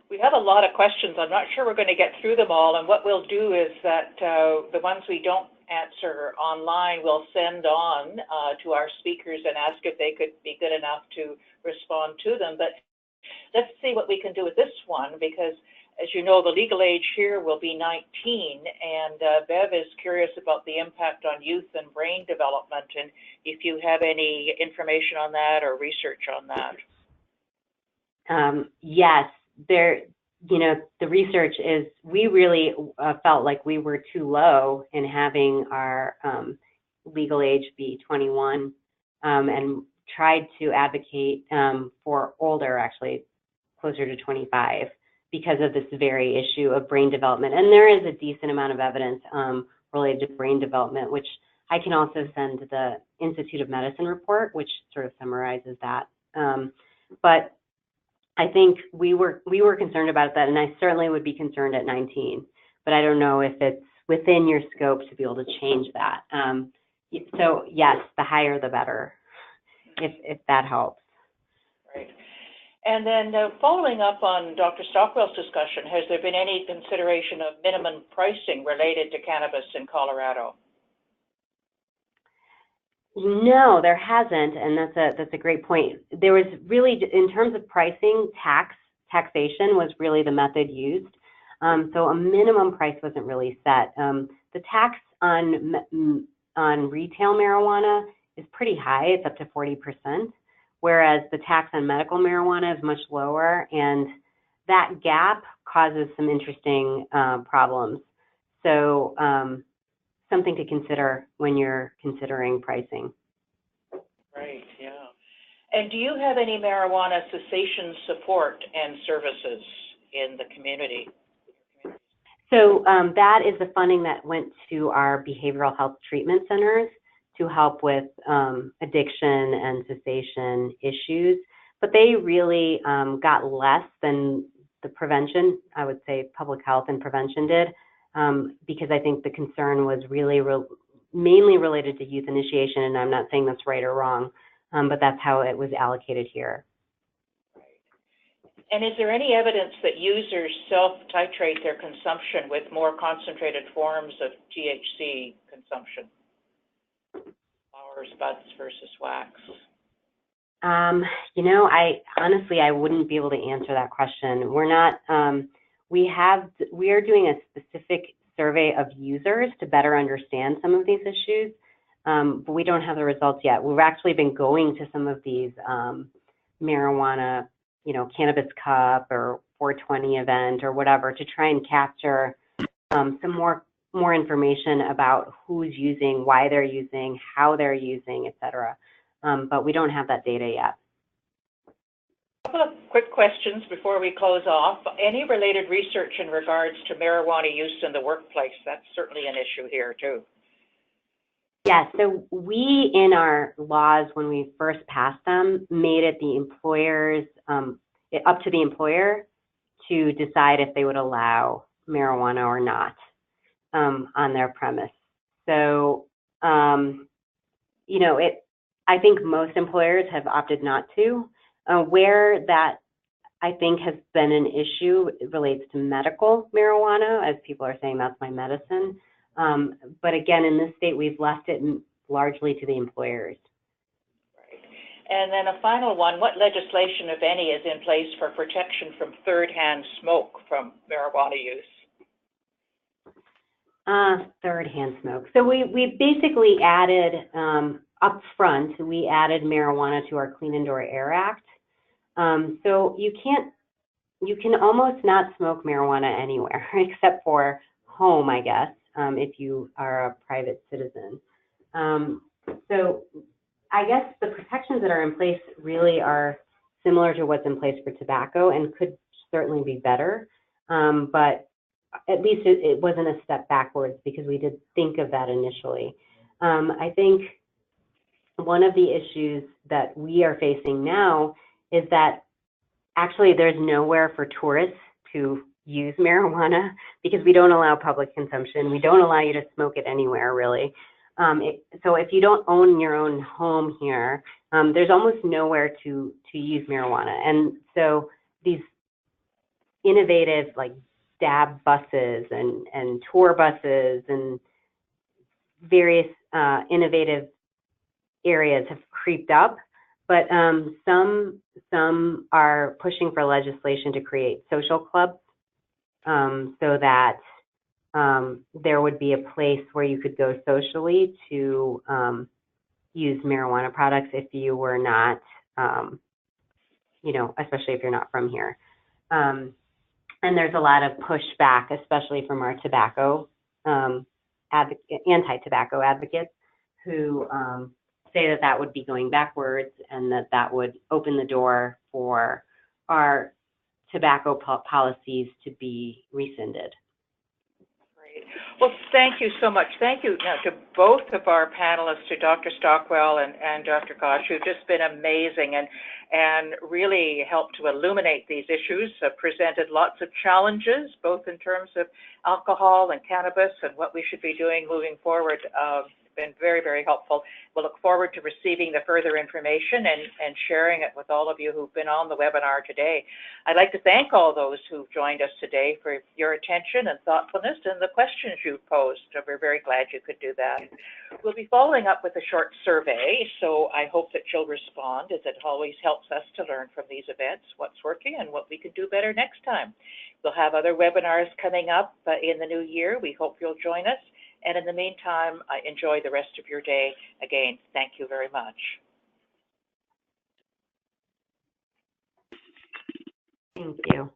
We have a lot of questions. I'm not sure we're going to get through them all, and what we'll do is that the ones we don't answer online we'll send on to our speakers and ask if they could be good enough to respond to them. But let's see what we can do with this one, because as you know, the legal age here will be 19, and Bev is curious about the impact on youth and brain development, and if you have any information on that or research on that. Yes, the research is, we really felt like we were too low in having our legal age be 21, and tried to advocate for older, actually closer to 25, because of this very issue of brain development. And there is a decent amount of evidence related to brain development, which I can also send the Institute of Medicine report, which sort of summarizes that. But I think we were concerned about that, and I certainly would be concerned at 19, but I don't know if it's within your scope to be able to change that. So yes, the higher the better, if that helps. Right. And then following up on Dr. Stockwell's discussion, has there been any consideration of minimum pricing related to cannabis in Colorado? No, there hasn't, and that's a great point. There was really, in terms of pricing, taxation was really the method used. So a minimum price wasn't really set. The tax on retail marijuana is pretty high; it's up to 40%, whereas the tax on medical marijuana is much lower, and that gap causes some interesting problems. So something to consider when you're considering pricing. Right, yeah. And do you have any marijuana cessation support and services in the community? So that is the funding that went to our behavioral health treatment centers to help with addiction and cessation issues. But they really got less than the prevention, I would say public health and prevention did. Because I think the concern was really mainly related to youth initiation, and I'm not saying that's right or wrong, but that's how it was allocated here. Right. And is there any evidence that users self-titrate their consumption with more concentrated forms of THC consumption? Flowers, buds versus wax? I wouldn't be able to answer that question. We're not. We are doing a specific survey of users to better understand some of these issues, but we don't have the results yet. We've actually been going to some of these marijuana, Cannabis Cup or 420 event or whatever to try and capture some more information about who's using, why they're using, how they're using, et cetera. But we don't have that data yet. A couple of quick questions before we close off. Any related research in regards to marijuana use in the workplace? That's certainly an issue here too. Yeah, so we, in our laws, when we first passed them, made it the employers, up to the employer to decide if they would allow marijuana or not on their premise. So, I think most employers have opted not to. Where that I think has been an issue, it relates to medical marijuana, as people are saying that's my medicine. But again, in this state, we've left it largely to the employers. Right. And then a final one, what legislation, if any, is in place for protection from third-hand smoke from marijuana use? Third-hand smoke. So we basically added, up front, we added marijuana to our Clean Indoor Air Act. So you can almost not smoke marijuana anywhere except for home, I guess, if you are a private citizen. So I guess the protections that are in place really are similar to what's in place for tobacco and could certainly be better. But at least it wasn't a step backwards because we did think of that initially. I think one of the issues that we are facing now is that actually there's nowhere for tourists to use marijuana because we don't allow public consumption. We don't allow you to smoke it anywhere, really. So if you don't own your own home here, there's almost nowhere to use marijuana. And so these innovative like dab buses and tour buses and various innovative areas have creeped up, but some are pushing for legislation to create social clubs so that there would be a place where you could go socially to use marijuana products if you were not, especially if you're not from here. And there's a lot of pushback, especially from our tobacco anti-tobacco advocates who say that would be going backwards and that would open the door for our tobacco policies to be rescinded. Great. Well, thank you so much. Thank you now to both of our panelists, to Dr. Stockwell and Dr. Gosh, who've just been amazing and really helped to illuminate these issues, presented lots of challenges, both in terms of alcohol and cannabis and what we should be doing moving forward. Been very, very helpful. We'll look forward to receiving the further information and sharing it with all of you who've been on the webinar today. I'd like to thank all those who've joined us today for your attention and thoughtfulness and the questions you posed. We're very glad you could do that. We'll be following up with a short survey, so I hope that you'll respond, as it always helps us to learn from these events what's working and what we can do better next time. We'll have other webinars coming up in the new year. We hope you'll join us. And in the meantime, enjoy the rest of your day. Again, thank you very much. Thank you.